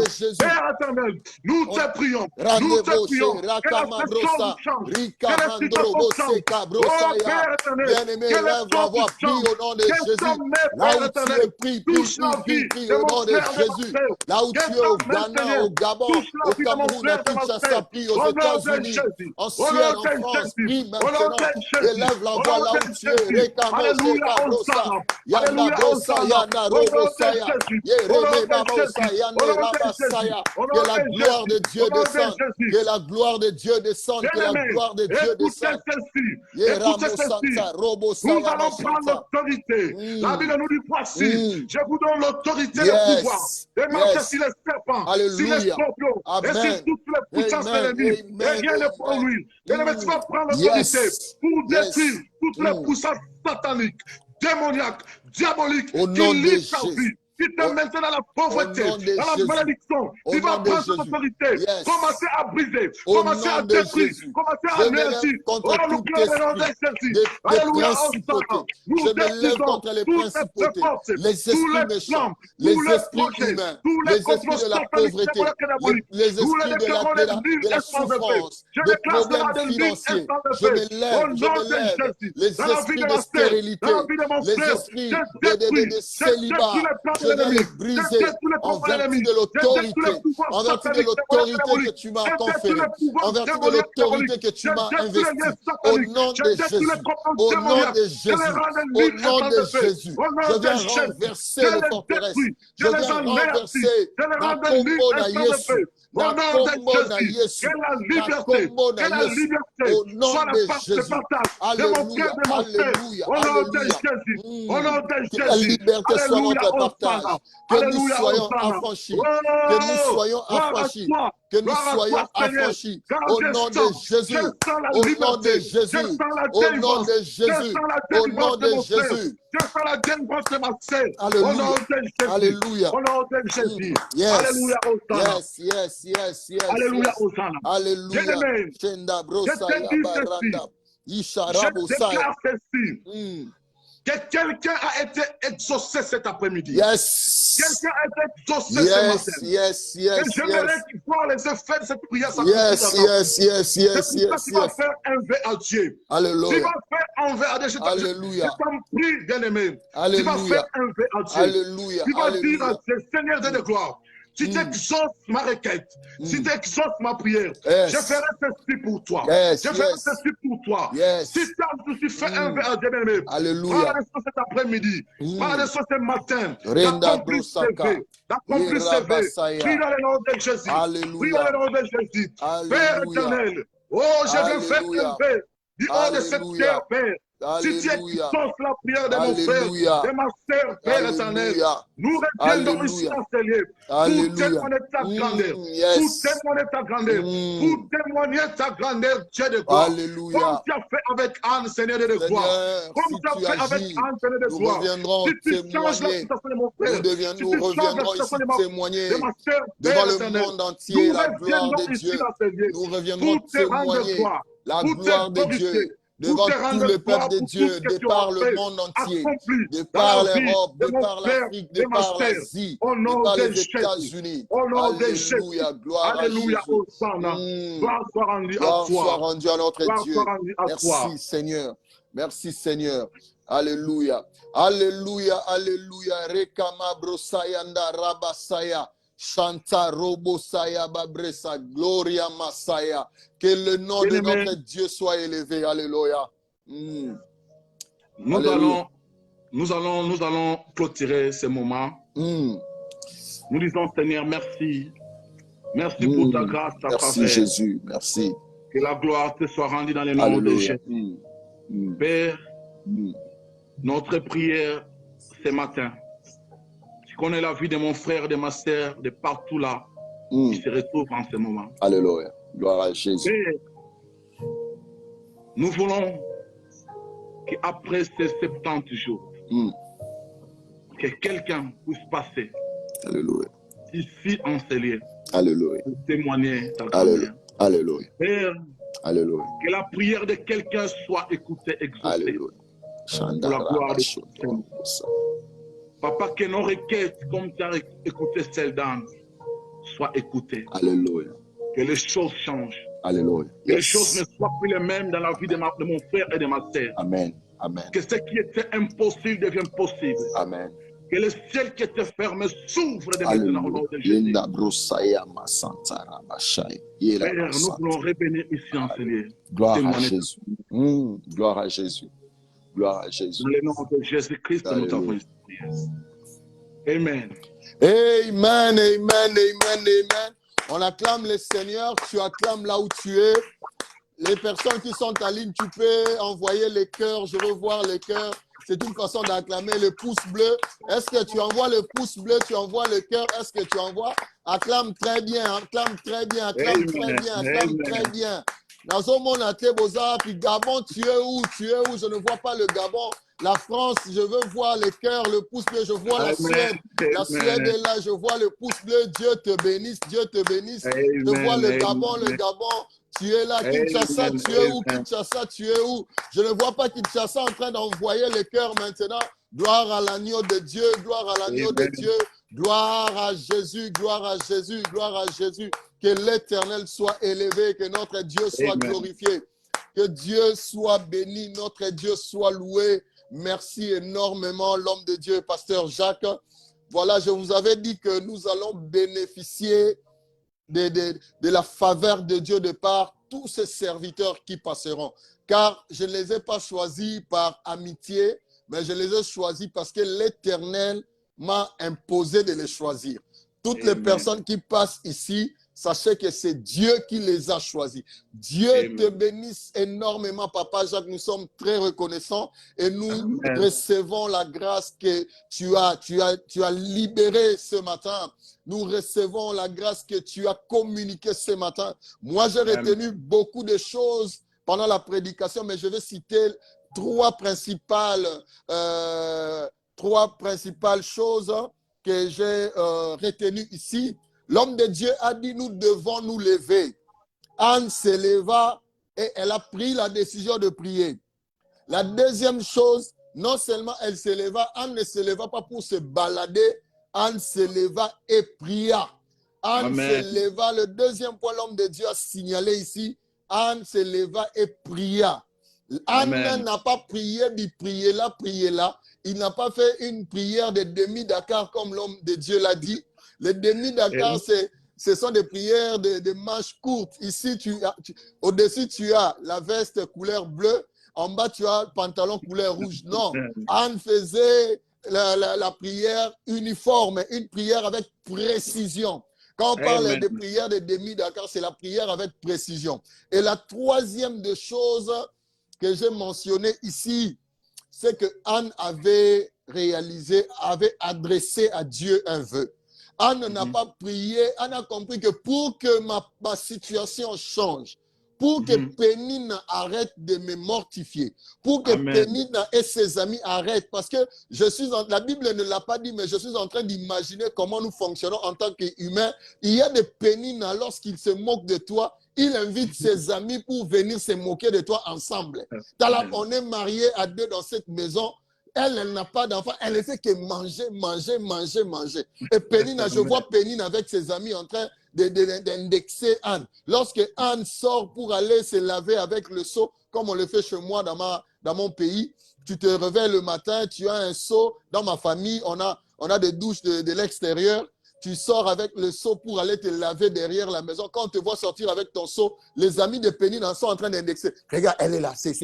Speaker 1: de Jésus.
Speaker 2: Père éternel, nous te prions. Nous te prions. Que la situation change. Que la situation change. Oh Père éternel,
Speaker 1: Bien-aimé,
Speaker 2: que la
Speaker 1: lève la voix, prie au nom de Jésus. Là où tu es, prie au nom de Jésus. Là où tu es au Ghana, au Gabon, au Cameroun, à Kinshasa, prie aux États-Unis, en Suède, en France, prie maintenant. Élève la voix là où tu es. Alléluia, Hosanna. Yana brosa, yana robosaya. Yereme babosa, yana rabasaya. Que la gloire de Dieu descende. Que la gloire de Dieu descende. Que la gloire de Dieu descende.
Speaker 2: Écoutez ceci. Nous allons prendre l'autorité. La Bible nous dit voici, je vous donne l'autorité et le pouvoir de marcher sur les serpents, sur les scorpions et sur toutes les puissances de l'ennemi. Et rien ne peut lui. Et tu vas prendre l'autorité pour détruire toutes les puissances sataniques, démoniaques, diaboliques qui lisent ta vie. Qui te maintient dans la pauvreté, dans la malédiction. Tu vas prendre cette autorité. Commencer à briser, commencer à détruire, commencer à anéantir. Oh, nous clamons le nom de Jésus. Alléluia, nous détruisons toutes les forces, tous les plans, tous les projets, tous les complots sataniques,
Speaker 1: les esprits de la souffrance, des problèmes financiers. Je me lève, les esprits de stérilité, les esprits de célibat. Je vais les briser en vertu de l'autorité, que tu m'as conférée, en vertu de l'autorité que tu m'as investie. Au nom de Jésus, au nom de Jésus, au nom de Jésus, je viens renverser les forteresses, je viens renverser la combo na Yesu. Au nom de Jésus, alléluia, alléluia, alléluia. Que la liberté soit notre partage, que nous soyons affranchis, que nous soyons affranchis, que nous soyons affranchis. Au nom de Jésus, au nom de Jésus, au nom de Jésus, au nom de Jésus.
Speaker 2: Je fais la délivrance de ma sœur.
Speaker 1: Alléluia.
Speaker 2: Au nom de Jésus.
Speaker 1: Yes.
Speaker 2: Alléluia.
Speaker 1: Yes.
Speaker 2: Alléluia. Hosanna.
Speaker 1: Alléluia.
Speaker 2: Je déclare ceci. Que quelqu'un a été exaucé cet après-midi.
Speaker 1: Yes.
Speaker 2: Quelqu'un a été exaucé ce matin.
Speaker 1: Yes.
Speaker 2: Et j'aimerais voir les effets de cette prière.
Speaker 1: Yes.
Speaker 2: Tu vas faire un vœu à Dieu.
Speaker 1: Alléluia.
Speaker 2: Tu vas faire un vœu à Dieu. Je t'en prie, bien-aimé. Tu vas faire un vœu à Dieu.
Speaker 1: Alléluia.
Speaker 2: Tu vas dire à Dieu, Seigneur Dieu de gloire, si tu exauces ma requête, si tu exauces ma prière, je ferai ceci pour toi. Je ferai ceci pour toi. Si tu fais un vœu à Dieu, bien-aimé,
Speaker 1: Alléluia.
Speaker 2: parle de ça cet après-midi, parle de ça ce matin,
Speaker 1: d'accomplir ses vœux.
Speaker 2: Prie dans le nom de Jésus. Prie dans le nom de Jésus. Père éternel, oh, je veux faire un vœu du haut de cette terre, Père. Si tu exauces la prière de mon frère, de ma sœur, Père éternel, nous reviendrons ici en ce lieu pour témoigner ta grandeur, pour témoigner ta grandeur, Dieu de gloire. Comme tu as fait avec Anne, Seigneur de gloire. Comme tu as fait avec Anne, Seigneur de gloire. Si tu changes la situation de mon frère, si tu changes la situation de ma sœur,
Speaker 1: devant
Speaker 2: Père
Speaker 1: le
Speaker 2: éternel,
Speaker 1: monde entier, la
Speaker 2: nous
Speaker 1: gloire
Speaker 2: reviendrons
Speaker 1: de
Speaker 2: ici
Speaker 1: Dieu.
Speaker 2: dans ce lieu
Speaker 1: Nous reviendrons
Speaker 2: pour te rendre
Speaker 1: témoigner
Speaker 2: gloire,
Speaker 1: la
Speaker 2: pour te
Speaker 1: gloire de Dieu
Speaker 2: glorifier,
Speaker 1: devant tout le peuple de Dieu, de par le monde entier, de par l'Europe, de par l'Afrique, de par l'Asie, de par les États-Unis. Alléluia, gloire à Jésus.
Speaker 2: Gloire soit rendue à
Speaker 1: soit rendue à notre Dieu.
Speaker 2: Merci
Speaker 1: Seigneur. Merci Seigneur. Alléluia. Alléluia, alléluia. Rekama brosayanda rabasaya. Chanta robosaya babresa. Gloria masaya. Que le nom de notre Dieu soit élevé. Alléluia.
Speaker 2: Nous allons clôturer ce moment. Nous disons Seigneur, merci. Merci pour ta grâce, ta faveur.
Speaker 1: Merci Jésus, merci.
Speaker 2: Que la gloire te soit rendue dans le nom de Jésus. Père, notre prière ce matin, tu connais la vie de mon frère, de ma sœur, de partout là, qui se retrouvent en ce moment.
Speaker 1: Alléluia, gloire à Jésus.
Speaker 2: Père, nous voulons qu'après ces 70 jours, que quelqu'un puisse passer ici en ce lieu pour témoigner ta gloire.
Speaker 1: Alléluia.
Speaker 2: Père,
Speaker 1: alléluia.
Speaker 2: Que la prière de quelqu'un soit écoutée, exaucée.
Speaker 1: Alléluia.
Speaker 2: Pour la gloire de Dieu. Papa, que nos requêtes, comme tu as écouté celles d'Anne, soient écoutées.
Speaker 1: Alléluia.
Speaker 2: Que les choses changent.
Speaker 1: Alléluia.
Speaker 2: Que les choses ne soient plus les mêmes dans la vie de mon frère et de ma sœur.
Speaker 1: Amen. Amen.
Speaker 2: Que ce qui était impossible devienne possible.
Speaker 1: Amen.
Speaker 2: Que le ciel qui était fermé s'ouvre de maintenant au nom de Jésus. Père, nous voulons revenir ici en ce lieu.
Speaker 1: Gloire à Jésus. Gloire à Jésus. Gloire à Jésus.
Speaker 2: Dans le nom de Jésus-Christ, nous avons ici. Amen.
Speaker 1: Amen, amen, amen, amen. On acclame le Seigneur. Tu acclames là où tu es. Les personnes qui sont en ligne, tu peux envoyer les cœurs. Je veux voir les cœurs. C'est une façon d'acclamer le pouce bleu. Est-ce que tu envoies le pouce bleu? Tu envoies le cœur? Est-ce que tu envoies? Acclame très bien, acclame très bien, acclame très bien, acclame très bien. Dans ce monde, à Teboza, puis Gabon, tu es où? Tu es où? Je ne vois pas le Gabon. La France, je veux voir les cœurs, le pouce bleu. Je vois la Suède. La Suède est là, je vois le pouce bleu. Dieu te bénisse, Dieu te bénisse. Je vois le Gabon, le Gabon. Tu es là, Kinshasa, tu es où? Kinshasa, tu es où? Je ne vois pas Kinshasa en train d'envoyer les cœurs maintenant. Gloire à l'agneau de Dieu, gloire à l'agneau de Dieu. Gloire à Jésus, gloire à Jésus, gloire à Jésus. Que l'Éternel soit élevé, que notre Dieu soit glorifié. Que Dieu soit béni, notre Dieu soit loué. Merci énormément, l'homme de Dieu, pasteur Jacques. Voilà, je vous avais dit que nous allons bénéficier de la faveur de Dieu de par tous ces serviteurs qui passeront. Car je ne les ai pas choisis par amitié, mais je les ai choisis parce que l'Éternel m'a imposé de les choisir. Toutes les personnes qui passent ici, sachez que c'est Dieu qui les a choisis. Dieu te bénisse énormément, Papa Jacques. Nous sommes très reconnaissants et nous recevons la grâce que tu as libérée ce matin. Nous recevons la grâce que tu as communiquée ce matin. Moi, j'ai retenu beaucoup de choses pendant la prédication, mais je vais citer trois principales choses que j'ai retenues ici. L'homme de Dieu a dit, nous devons nous lever. Anne se leva et elle a pris la décision de prier. La deuxième chose, non seulement elle se leva, Anne ne se leva pas pour se balader, Anne se leva et pria. Anne se leva, le deuxième point, l'homme de Dieu a signalé ici, Anne se leva et pria. Anne n'a pas prié, mais prié là. Il n'a pas fait une prière de demi-Dakar comme l'homme de Dieu l'a dit. Les demi-Dakar, ce sont des prières de manches courtes. Ici, au-dessus, tu as la veste couleur bleue. En bas, tu as le pantalon couleur rouge. Non, Anne faisait la prière uniforme, une prière avec précision. Quand on parle de prière de demi-Dakar, c'est la prière avec précision. Et la troisième des choses que j'ai mentionnées ici, c'est que Anne avait adressé à Dieu un vœu. Anne n'a pas prié, Anne a compris que pour que ma situation change, pour que Pénine arrête de me mortifier, pour que Pénine et ses amis arrêtent, parce que la Bible ne l'a pas dit, mais je suis en train d'imaginer comment nous fonctionnons en tant qu'humains. Il y a des Pénines, lorsqu'ils se moquent de toi, il invite ses amis pour venir se moquer de toi ensemble. On est mariés à deux dans cette maison. Elle n'a pas d'enfant. Elle ne fait que manger. Et Pénine, je vois Pénine avec ses amis en train d'indexer Anne. Lorsque Anne sort pour aller se laver avec le seau, comme on le fait chez moi dans mon pays, tu te réveilles le matin, tu as un seau. Dans ma famille, on a des douches de l'extérieur. Tu sors avec le seau pour aller te laver derrière la maison. Quand on te voit sortir avec ton seau, les amis de Pénine en sont en train d'indexer. Regarde, elle est là. C'est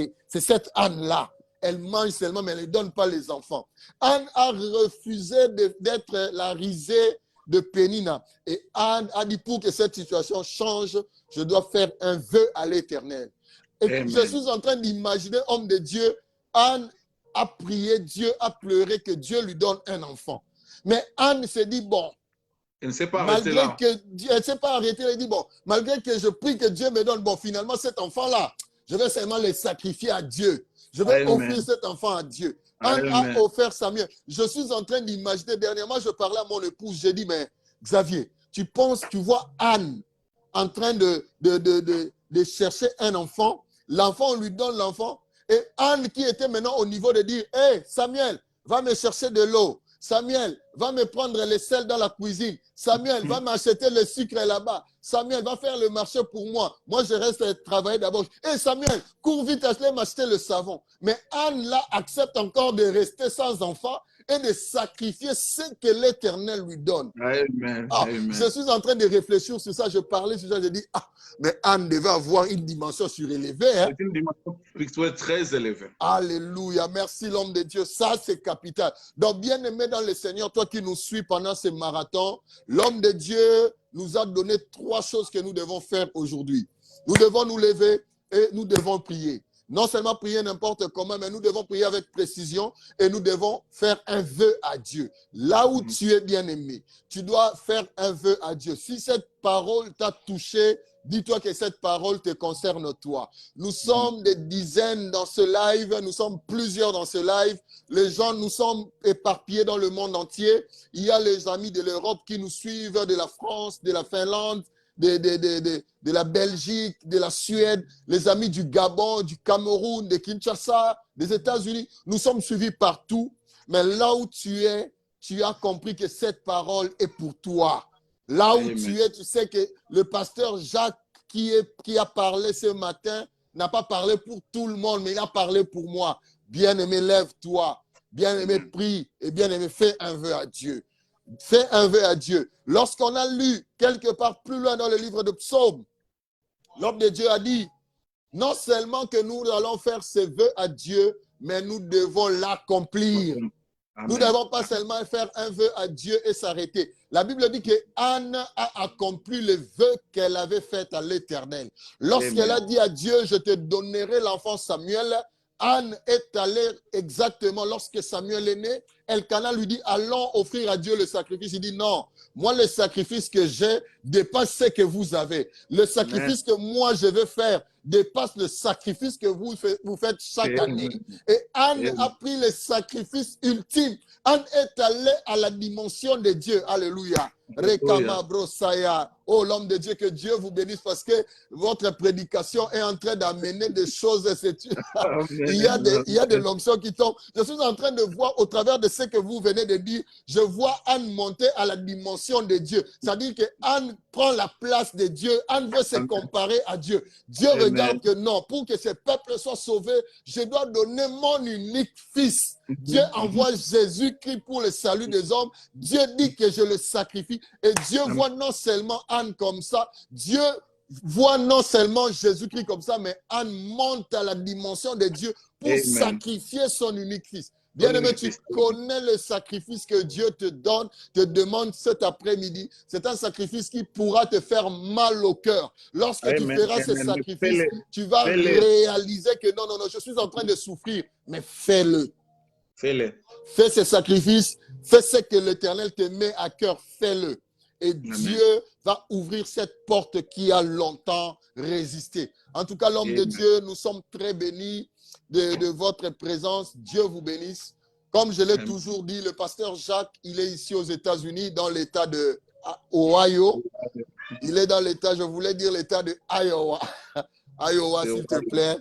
Speaker 1: cette Anne-là. Elle mange seulement, mais elle ne donne pas les enfants. Anne a refusé d'être la risée de Pénina. Et Anne a dit, pour que cette situation change, je dois faire un vœu à l'Éternel. Et je suis en train d'imaginer, homme de Dieu, Anne a prié, Dieu a pleuré que Dieu lui donne un enfant. Mais Anne s'est dit, bon,
Speaker 2: elle ne s'est pas arrêtée là.
Speaker 1: Elle ne s'est pas arrêtée, elle dit, bon, malgré que je prie que Dieu me donne, bon, finalement, cet enfant-là, je vais seulement le sacrifier à Dieu. Je vais offrir cet enfant à Dieu. Anne a offert Samuel. Je suis en train d'imaginer, dernièrement, je parlais à mon épouse, j'ai dit, mais Xavier, tu vois Anne en train de chercher un enfant, l'enfant, on lui donne l'enfant, et Anne qui était maintenant au niveau de dire, hé, Samuel, va me chercher de l'eau. Samuel, va me prendre les sels dans la cuisine. Samuel, va m'acheter le sucre là-bas. Samuel, va faire le marché pour moi. Moi, je reste travailler d'abord. Et Samuel, cours vite, allez m'acheter le savon. Mais Anne, là, accepte encore de rester sans enfant et de sacrifier ce que l'Éternel lui donne.
Speaker 2: Amen.
Speaker 1: Je suis en train de réfléchir sur ça. Je parlais sur ça. Je dis, mais Anne devait avoir une dimension surélevée. Hein?
Speaker 2: C'est une dimension spirituelle très élevée.
Speaker 1: Alléluia. Merci l'homme de Dieu. Ça, c'est capital. Donc, bien aimé dans le Seigneur, toi qui nous suis pendant ce marathon, l'homme de Dieu nous a donné trois choses que nous devons faire aujourd'hui. Nous devons nous lever et nous devons prier. Non seulement prier n'importe comment, mais nous devons prier avec précision et nous devons faire un vœu à Dieu. Là où tu es bien-aimé, tu dois faire un vœu à Dieu. Si cette parole t'a touché, dis-toi que cette parole te concerne toi. Nous sommes des dizaines dans ce live, nous sommes plusieurs dans ce live. Les gens, nous sommes éparpillés dans le monde entier. Il y a les amis de l'Europe qui nous suivent, de la France, de la Finlande, de la Belgique, de la Suède, les amis du Gabon, du Cameroun, de Kinshasa, des États-Unis. Nous sommes suivis partout. Mais là où tu es, tu as compris que cette parole est pour toi. Là où
Speaker 2: Amen.
Speaker 1: tu es, tu sais que le pasteur Jacques qui a parlé ce matin n'a pas parlé pour tout le monde, mais il a parlé pour moi. Bien-aimé, lève-toi. Bien-aimé, prie. Et bien-aimé, fais un vœu à Dieu. Fais un vœu à Dieu. Lorsqu'on a lu quelque part plus loin dans le livre de Psaume, l'homme de Dieu a dit, non seulement que nous allons faire ce vœu à Dieu, mais nous devons l'accomplir. Nous ne devons pas seulement faire un vœu à Dieu et s'arrêter. La Bible dit que Anne a accompli le vœu qu'elle avait fait à l'Éternel. Lorsqu'elle a dit à Dieu, je te donnerai l'enfant Samuel, Anne est allée exactement lorsque Samuel est né. Elkana lui dit, allons offrir à Dieu le sacrifice. Il dit, non, moi le sacrifice que j'ai dépasse ce que vous avez. Le sacrifice que moi je veux faire dépasse le sacrifice que vous faites chaque année. Et Anne a pris le sacrifice ultime. Anne est allée à la dimension de Dieu. Alléluia. Rekama brosaya. Oh, l'homme de Dieu, que Dieu vous bénisse parce que votre prédication est en train d'amener des choses. Il y a de l'onction qui tombe. Je suis en train de voir au travers de ce que vous venez de dire, je vois Anne monter à la dimension de Dieu. C'est-à-dire que Anne prend la place de Dieu. Anne veut se comparer à Dieu. Dieu regarde que non, pour que ce peuple soit sauvé, je dois donner mon unique fils. Dieu envoie Jésus-Christ pour le salut des hommes. Dieu dit que je le sacrifie. Et Dieu voit non seulement Anne comme ça, Dieu voit non seulement Jésus-Christ comme ça, mais Anne monte à la dimension de Dieu pour sacrifier son unique fils. Bien-aimé, tu connais le sacrifice que Dieu te donne, te demande cet après-midi. C'est un sacrifice qui pourra te faire mal au cœur. Lorsque tu feras ce sacrifice, tu vas réaliser que non, je suis en train de souffrir, mais fais-le.
Speaker 2: Fais-le.
Speaker 1: Fais ce sacrifice, fais ce que l'Éternel te met à cœur, fais-le. Et Dieu va ouvrir cette porte qui a longtemps résisté. En tout cas, l'homme de Dieu, nous sommes très bénis de votre présence. Dieu vous bénisse. Comme je l'ai toujours dit, le pasteur Jacques, il est ici aux États-Unis, dans l'État de Ohio. Il est dans l'État, je voulais dire l'État de Iowa. Iowa, s'il te plaît.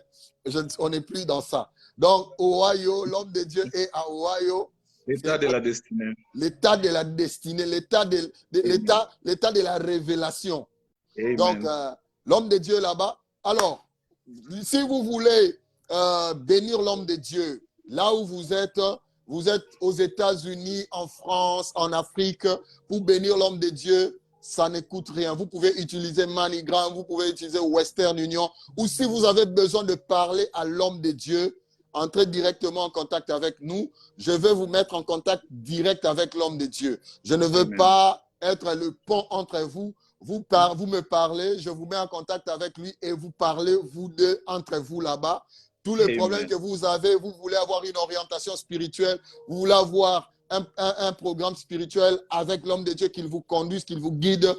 Speaker 1: On n'est plus dans ça. Donc, Ohio, l'homme de Dieu est à Ohio.
Speaker 2: L'état de la destinée.
Speaker 1: L'état de la destinée, l'état de la révélation.
Speaker 2: Amen.
Speaker 1: Donc, l'homme de Dieu là-bas. Alors, si vous voulez bénir l'homme de Dieu, là où vous êtes aux États-Unis, en France, en Afrique, pour bénir l'homme de Dieu, ça ne coûte rien. Vous pouvez utiliser MoneyGram, vous pouvez utiliser Western Union, ou si vous avez besoin de parler à l'homme de Dieu, entrez directement en contact avec nous. Je vais vous mettre en contact direct avec l'homme de Dieu. Je ne veux pas être le pont entre vous. Vous me parlez, je vous mets en contact avec lui et vous parlez, vous deux, entre vous là-bas. Tous les problèmes que vous avez, vous voulez avoir une orientation spirituelle, vous voulez avoir un programme spirituel avec l'homme de Dieu qu'il vous conduise, qu'il vous guide.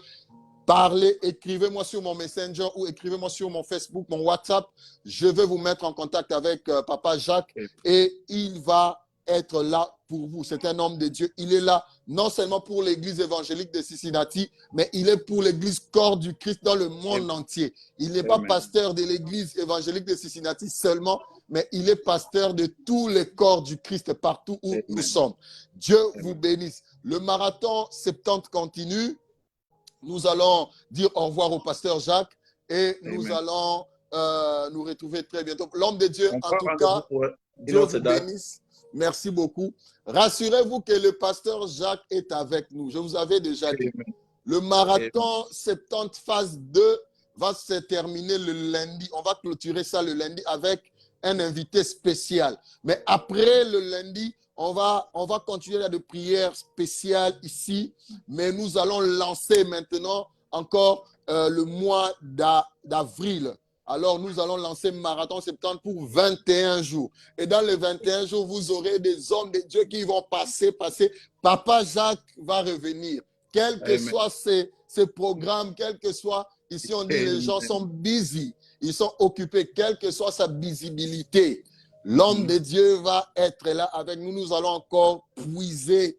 Speaker 1: Parlez, écrivez-moi sur mon Messenger ou écrivez-moi sur mon Facebook, mon WhatsApp. Je vais vous mettre en contact avec Papa Jacques et il va être là pour vous. C'est un homme de Dieu. Il est là non seulement pour l'église évangélique de Cincinnati, mais il est pour l'église corps du Christ dans le monde entier. Il n'est pas pasteur de l'église évangélique de Cincinnati seulement, mais il est pasteur de tous les corps du Christ partout où nous sommes. Dieu vous bénisse. Le marathon 70 continue. Nous allons dire au revoir au pasteur Jacques et nous allons nous retrouver très bientôt. L'homme de Dieu, en tout cas, Dieu vous bénisse. Merci beaucoup. Rassurez-vous que le pasteur Jacques est avec nous. Je vous avais déjà dit. Le marathon 70 phase 2 va se terminer le lundi. On va clôturer ça le lundi avec un invité spécial. Mais après le lundi, on va continuer là de prières spéciales ici, mais nous allons lancer maintenant encore le mois d'avril. Alors, nous allons lancer Marathon Septembre pour 21 jours. Et dans les 21 jours, vous aurez des hommes de Dieu qui vont passer. Papa Jacques va revenir. Quel que
Speaker 2: Amen.
Speaker 1: soit ces programmes, quel que soit, ici on dit les gens sont busy, ils sont occupés, quelle que soit sa visibilité. L'homme de Dieu va être là avec nous. Nous allons encore puiser.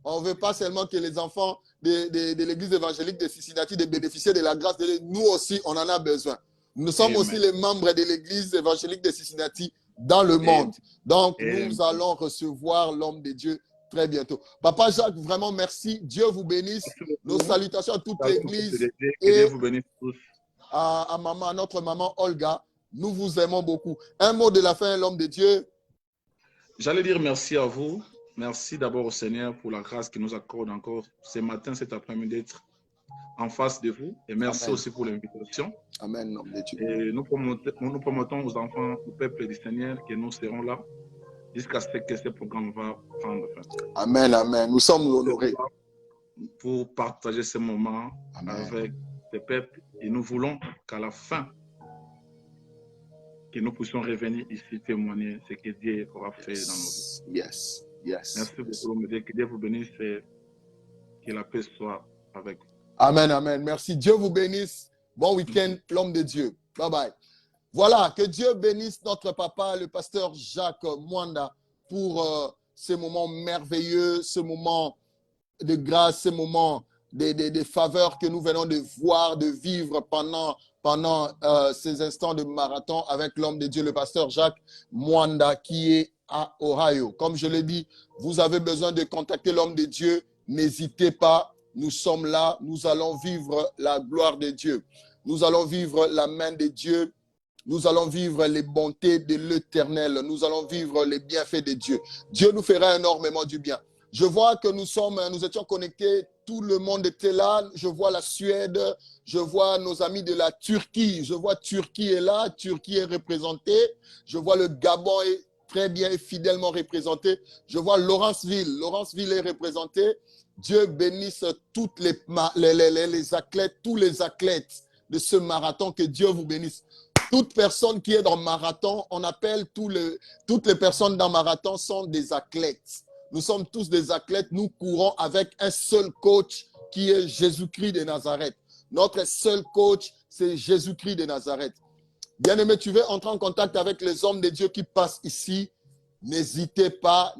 Speaker 1: On ne veut pas seulement que les enfants de l'église évangélique de Cincinnati de bénéficier de la grâce de Dieu. Nous aussi, on en a besoin. Nous sommes aussi les membres de l'église évangélique de Cincinnati dans le monde. Donc, nous allons recevoir l'homme de Dieu très bientôt. Papa Jacques, vraiment merci. Dieu vous bénisse. Nos salutations à toute l'église et
Speaker 2: vous bénisse tous.
Speaker 1: à notre maman Olga. Nous vous aimons beaucoup. Un mot de la fin, l'homme de Dieu.
Speaker 2: J'allais dire merci à vous. Merci d'abord au Seigneur pour la grâce qu'il nous accorde encore ce matin, cet après-midi d'être en face de vous. Et merci
Speaker 1: Amen.
Speaker 2: Aussi pour l'invitation.
Speaker 1: Amen, l'homme de Dieu.
Speaker 2: Et nous promettons aux enfants, au peuple du Seigneur, que nous serons là jusqu'à ce que ce programme va prendre fin.
Speaker 1: Amen, amen. Nous sommes honorés.
Speaker 2: Pour partager ce moment avec le peuple. Et nous voulons qu'à la fin, que nous puissions revenir ici témoigner ce que Dieu aura fait dans nos vies.
Speaker 1: Yes.
Speaker 2: Merci beaucoup, que Dieu vous bénisse et que la paix soit avec vous.
Speaker 1: Amen, amen. Merci. Dieu vous bénisse. Bon week-end, l'homme de Dieu. Bye bye. Voilà, que Dieu bénisse notre papa, le pasteur Jacques Mwanda, pour ces moments merveilleux, ce moment de grâce, ce moment des faveurs que nous venons de voir, de vivre pendant ces instants de marathon avec l'homme de Dieu, le pasteur Jacques Mwanda, qui est à Ohio. Comme je l'ai dit, vous avez besoin de contacter l'homme de Dieu, n'hésitez pas, nous sommes là, nous allons vivre la gloire de Dieu. Nous allons vivre la main de Dieu. Nous allons vivre les bontés de l'Éternel. Nous allons vivre les bienfaits de Dieu. Dieu nous fera énormément du bien. Je vois que nous étions connectés, tout le monde était là. Je vois la Suède, je vois nos amis de la Turquie. Je vois Turquie est là, Turquie est représentée. Je vois le Gabon est très bien et fidèlement représenté. Je vois Lawrenceville est représentée. Dieu bénisse toutes les athlètes, tous les athlètes de ce marathon. Que Dieu vous bénisse. Toute personne qui est dans marathon, on appelle toutes les personnes dans marathon sont des athlètes. Nous sommes tous des athlètes. Nous courons avec un seul coach qui est Jésus-Christ de Nazareth. Notre seul coach, c'est Jésus-Christ de Nazareth. Bien-aimé, tu veux entrer en contact avec les hommes de Dieu qui passent ici? N'hésitez pas,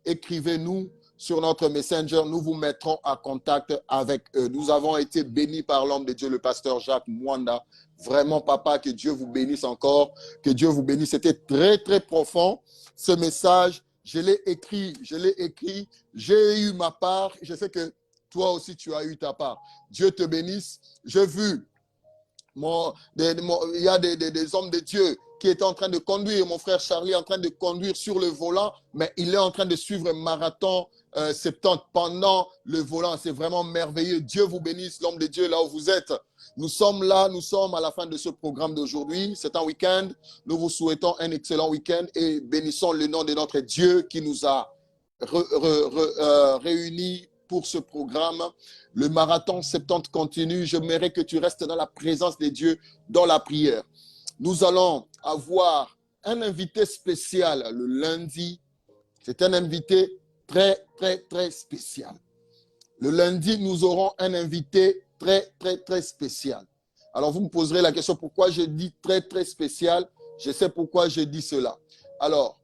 Speaker 1: écrivez-nous sur notre Messenger. Nous vous mettrons en contact avec eux. Nous avons été bénis par l'homme de Dieu, le pasteur Jacques Mwanda. Vraiment, papa, que Dieu vous bénisse encore. Que Dieu vous bénisse. C'était très, très profond, ce message. Je l'ai écrit. J'ai eu ma part. Je sais que toi aussi, tu as eu ta part. Dieu te bénisse. J'ai vu, il y a des hommes de Dieu qui étaient en train de conduire. Mon frère Charlie est en train de conduire sur le volant, mais il est en train de suivre un marathon 70 pendant le volant. C'est vraiment merveilleux. Dieu vous bénisse, l'homme de Dieu, là où vous êtes. Nous sommes là, nous sommes à la fin de ce programme d'aujourd'hui. C'est un week-end. Nous vous souhaitons un excellent week-end et bénissons le nom de notre Dieu qui nous a réunis pour ce programme. Le marathon 70 continue. J'aimerais que tu restes dans la présence de Dieu, dans la prière. Nous allons avoir un invité spécial le lundi. C'est un invité très, très, très spécial. Le lundi, nous aurons un invité très, très, très spécial. Alors, vous me poserez la question, pourquoi je dis très, très spécial? Je sais pourquoi je dis cela. Alors,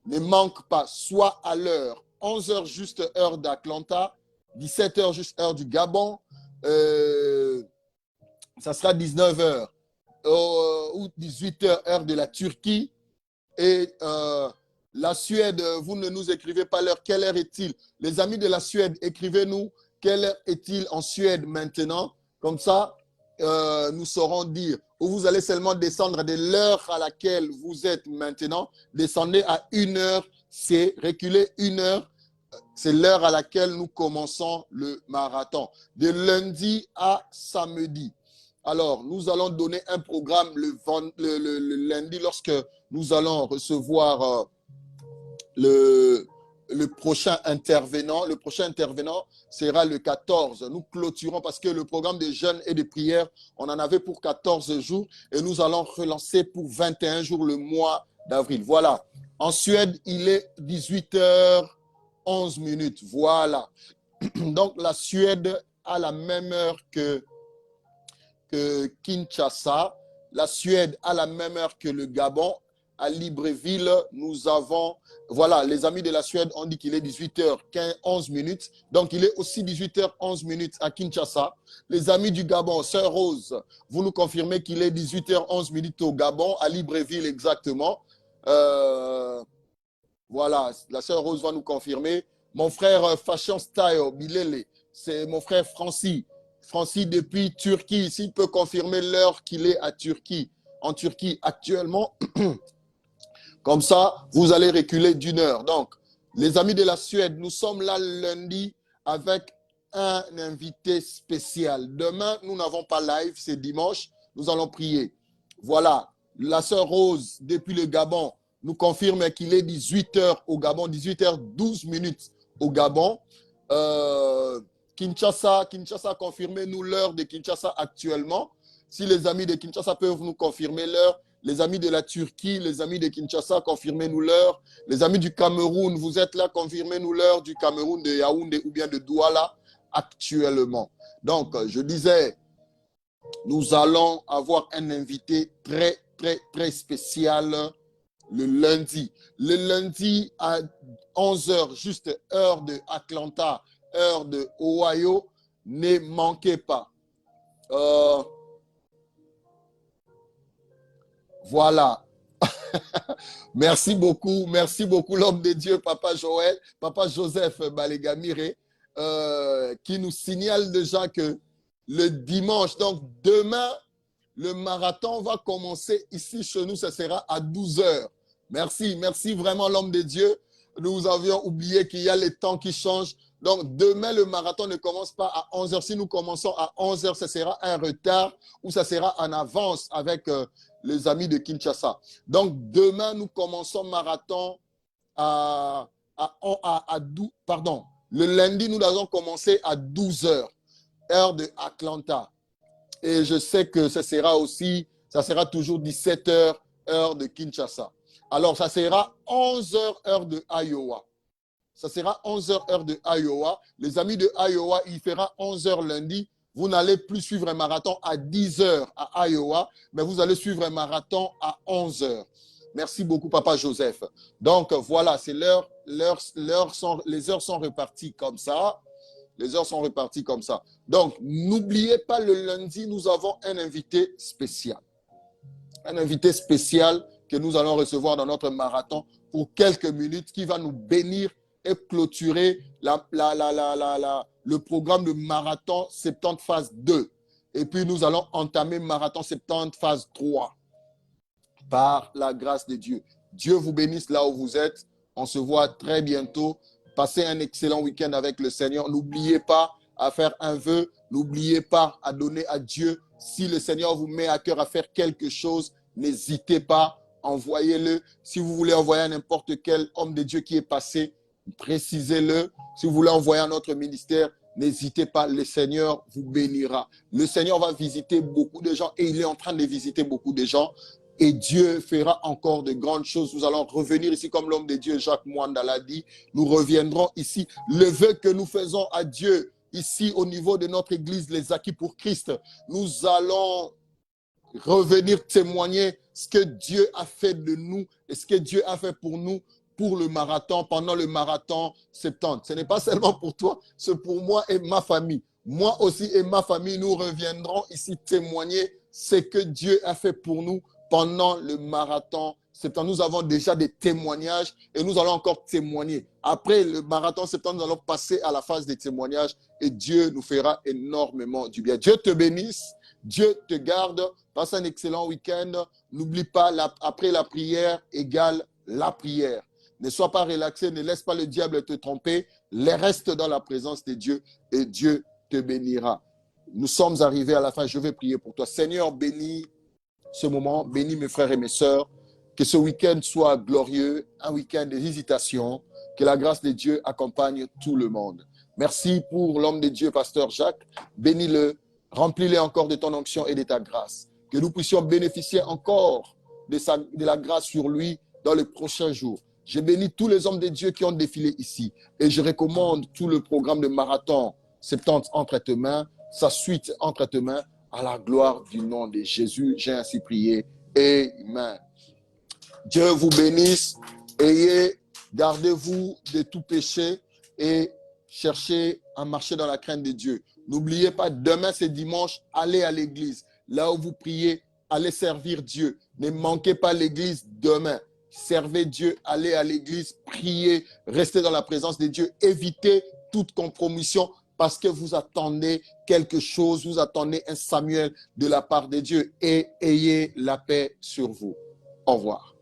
Speaker 1: ne manque pas, soit à l'heure, 11h juste heure d'Atlanta, 17h juste heure du Gabon, ça sera 19h ou 18h heure de la Turquie. Et la Suède, vous ne nous écrivez pas l'heure. Quelle heure est-il? Les amis de la Suède, écrivez-nous quelle heure est-il en Suède maintenant. Comme ça, nous saurons dire. Ou vous allez seulement descendre de l'heure à laquelle vous êtes maintenant. Descendez à 1h, c'est reculer 1h. C'est l'heure à laquelle nous commençons le marathon. De lundi à samedi. Alors, nous allons donner un programme le lundi lorsque nous allons recevoir le le prochain intervenant. Le prochain intervenant sera le 14. Nous clôturons parce que le programme de jeûne et de prière, on en avait pour 14 jours et nous allons relancer pour 21 jours le mois d'avril. Voilà. En Suède, il est 18h11. Voilà. Donc, la Suède a la même heure que Kinshasa. La Suède a la même heure que le Gabon. À Libreville, nous avons, voilà, les amis de la Suède ont dit qu'il est 18h11. Donc, il est aussi 18h11 à Kinshasa. Les amis du Gabon, Sœur Rose, vous nous confirmez qu'il est 18h11 au Gabon, à Libreville exactement. Voilà, la Sœur Rose va nous confirmer. Mon frère Fashion Style, Bilele, c'est mon frère Francis. Francis depuis Turquie, s'il peut confirmer l'heure qu'il est à Turquie, en Turquie actuellement. Comme ça, vous allez reculer d'une heure. Donc, les amis de la Suède, nous sommes là lundi avec un invité spécial. Demain, nous n'avons pas live, c'est dimanche. Nous allons prier. Voilà, la sœur Rose, depuis le Gabon, nous confirme qu'il est 18h au Gabon, 18h12 au Gabon. Kinshasa, confirmez-nous l'heure de Kinshasa actuellement. Si les amis de Kinshasa peuvent nous confirmer l'heure. Les amis de la Turquie, les amis de Kinshasa, confirmez-nous l'heure. Les amis du Cameroun, vous êtes là, confirmez-nous l'heure du Cameroun, de Yaoundé ou bien de Douala actuellement. Donc, je disais, nous allons avoir un invité très, très, très spécial le lundi. Le lundi à 11h, juste heure de Atlanta, heure de Ohio, ne manquez pas. Voilà. Merci beaucoup l'homme de Dieu, Papa Joël, Papa Joseph Balegamire, qui nous signale déjà que le dimanche, donc demain, le marathon va commencer ici chez nous, ce sera à 12h. Merci vraiment l'homme de Dieu. Nous avions oublié qu'il y a les temps qui changent. Donc demain, le marathon ne commence pas à 11h. Si nous commençons à 11h, ce sera un retard ou ça sera en avance avec les amis de Kinshasa. Donc demain, nous commençons marathon le lundi, nous allons commencer à 12h, heure de Atlanta. Et je sais que ça sera toujours 17h, heure de Kinshasa. Alors, ça sera 11h, heure de Iowa. Ça sera 11h, heure de Iowa. Les amis de Iowa, il fera 11h lundi. Vous n'allez plus suivre un marathon à 10h à Iowa, mais vous allez suivre un marathon à 11h. Merci beaucoup, Papa Joseph. Donc, voilà, c'est l'heure. Les heures sont reparties comme ça. Les heures sont reparties comme ça. Donc, n'oubliez pas, le lundi, nous avons un invité spécial. Un invité spécial que nous allons recevoir dans notre marathon pour quelques minutes, qui va nous bénir et clôturer le programme de marathon 70 phase 2. Et puis, nous allons entamer marathon 70 phase 3 par la grâce de Dieu. Dieu vous bénisse là où vous êtes. On se voit très bientôt. Passez un excellent week-end avec le Seigneur. N'oubliez pas à faire un vœu. N'oubliez pas à donner à Dieu. Si le Seigneur vous met à cœur à faire quelque chose, n'hésitez pas, envoyez-le. Si vous voulez envoyer à n'importe quel homme de Dieu qui est passé, précisez-le. Si vous voulez envoyer à notre ministère, n'hésitez pas, le Seigneur vous bénira. Le Seigneur va visiter beaucoup de gens et il est en train de visiter beaucoup de gens. Et Dieu fera encore de grandes choses. Nous allons revenir ici comme l'homme de Dieu, Jacques Mwanda l'a dit. Nous reviendrons ici. Le vœu que nous faisons à Dieu, ici au niveau de notre église, les acquis pour Christ, nous allons revenir témoigner ce que Dieu a fait de nous et ce que Dieu a fait pour nous pour le marathon, pendant le marathon 70. Ce n'est pas seulement pour toi, c'est pour moi et ma famille. Moi aussi et ma famille, nous reviendrons ici témoigner ce que Dieu a fait pour nous pendant le marathon 70. Nous avons déjà des témoignages et nous allons encore témoigner. Après le marathon 70, nous allons passer à la phase des témoignages et Dieu nous fera énormément du bien. Dieu te bénisse, Dieu te garde. Passe un excellent week-end. N'oublie pas, après la prière égale la prière. Ne sois pas relaxé, ne laisse pas le diable te tromper. Reste dans la présence de Dieu et Dieu te bénira. Nous sommes arrivés à la fin. Je vais prier pour toi. Seigneur, bénis ce moment, bénis mes frères et mes sœurs. Que ce week-end soit glorieux, un week-end de visitation. Que la grâce de Dieu accompagne tout le monde. Merci pour l'homme de Dieu, pasteur Jacques. Bénis-le, remplis-le encore de ton onction et de ta grâce. Que nous puissions bénéficier encore de la grâce sur lui dans les prochains jours. Je bénis tous les hommes de Dieu qui ont défilé ici et je recommande tout le programme de marathon 70 entre tes mains, sa suite entre tes mains, à la gloire du nom de Jésus. J'ai ainsi prié. Amen. Dieu vous bénisse. Gardez-vous de tout péché et cherchez à marcher dans la crainte de Dieu. N'oubliez pas, demain c'est dimanche, allez à l'église. Là où vous priez, allez servir Dieu. Ne manquez pas l'église demain. Servez Dieu, allez à l'église, priez, restez dans la présence de Dieu. Évitez toute compromission parce que vous attendez quelque chose, vous attendez un Samuel de la part de Dieu et ayez la paix sur vous. Au revoir.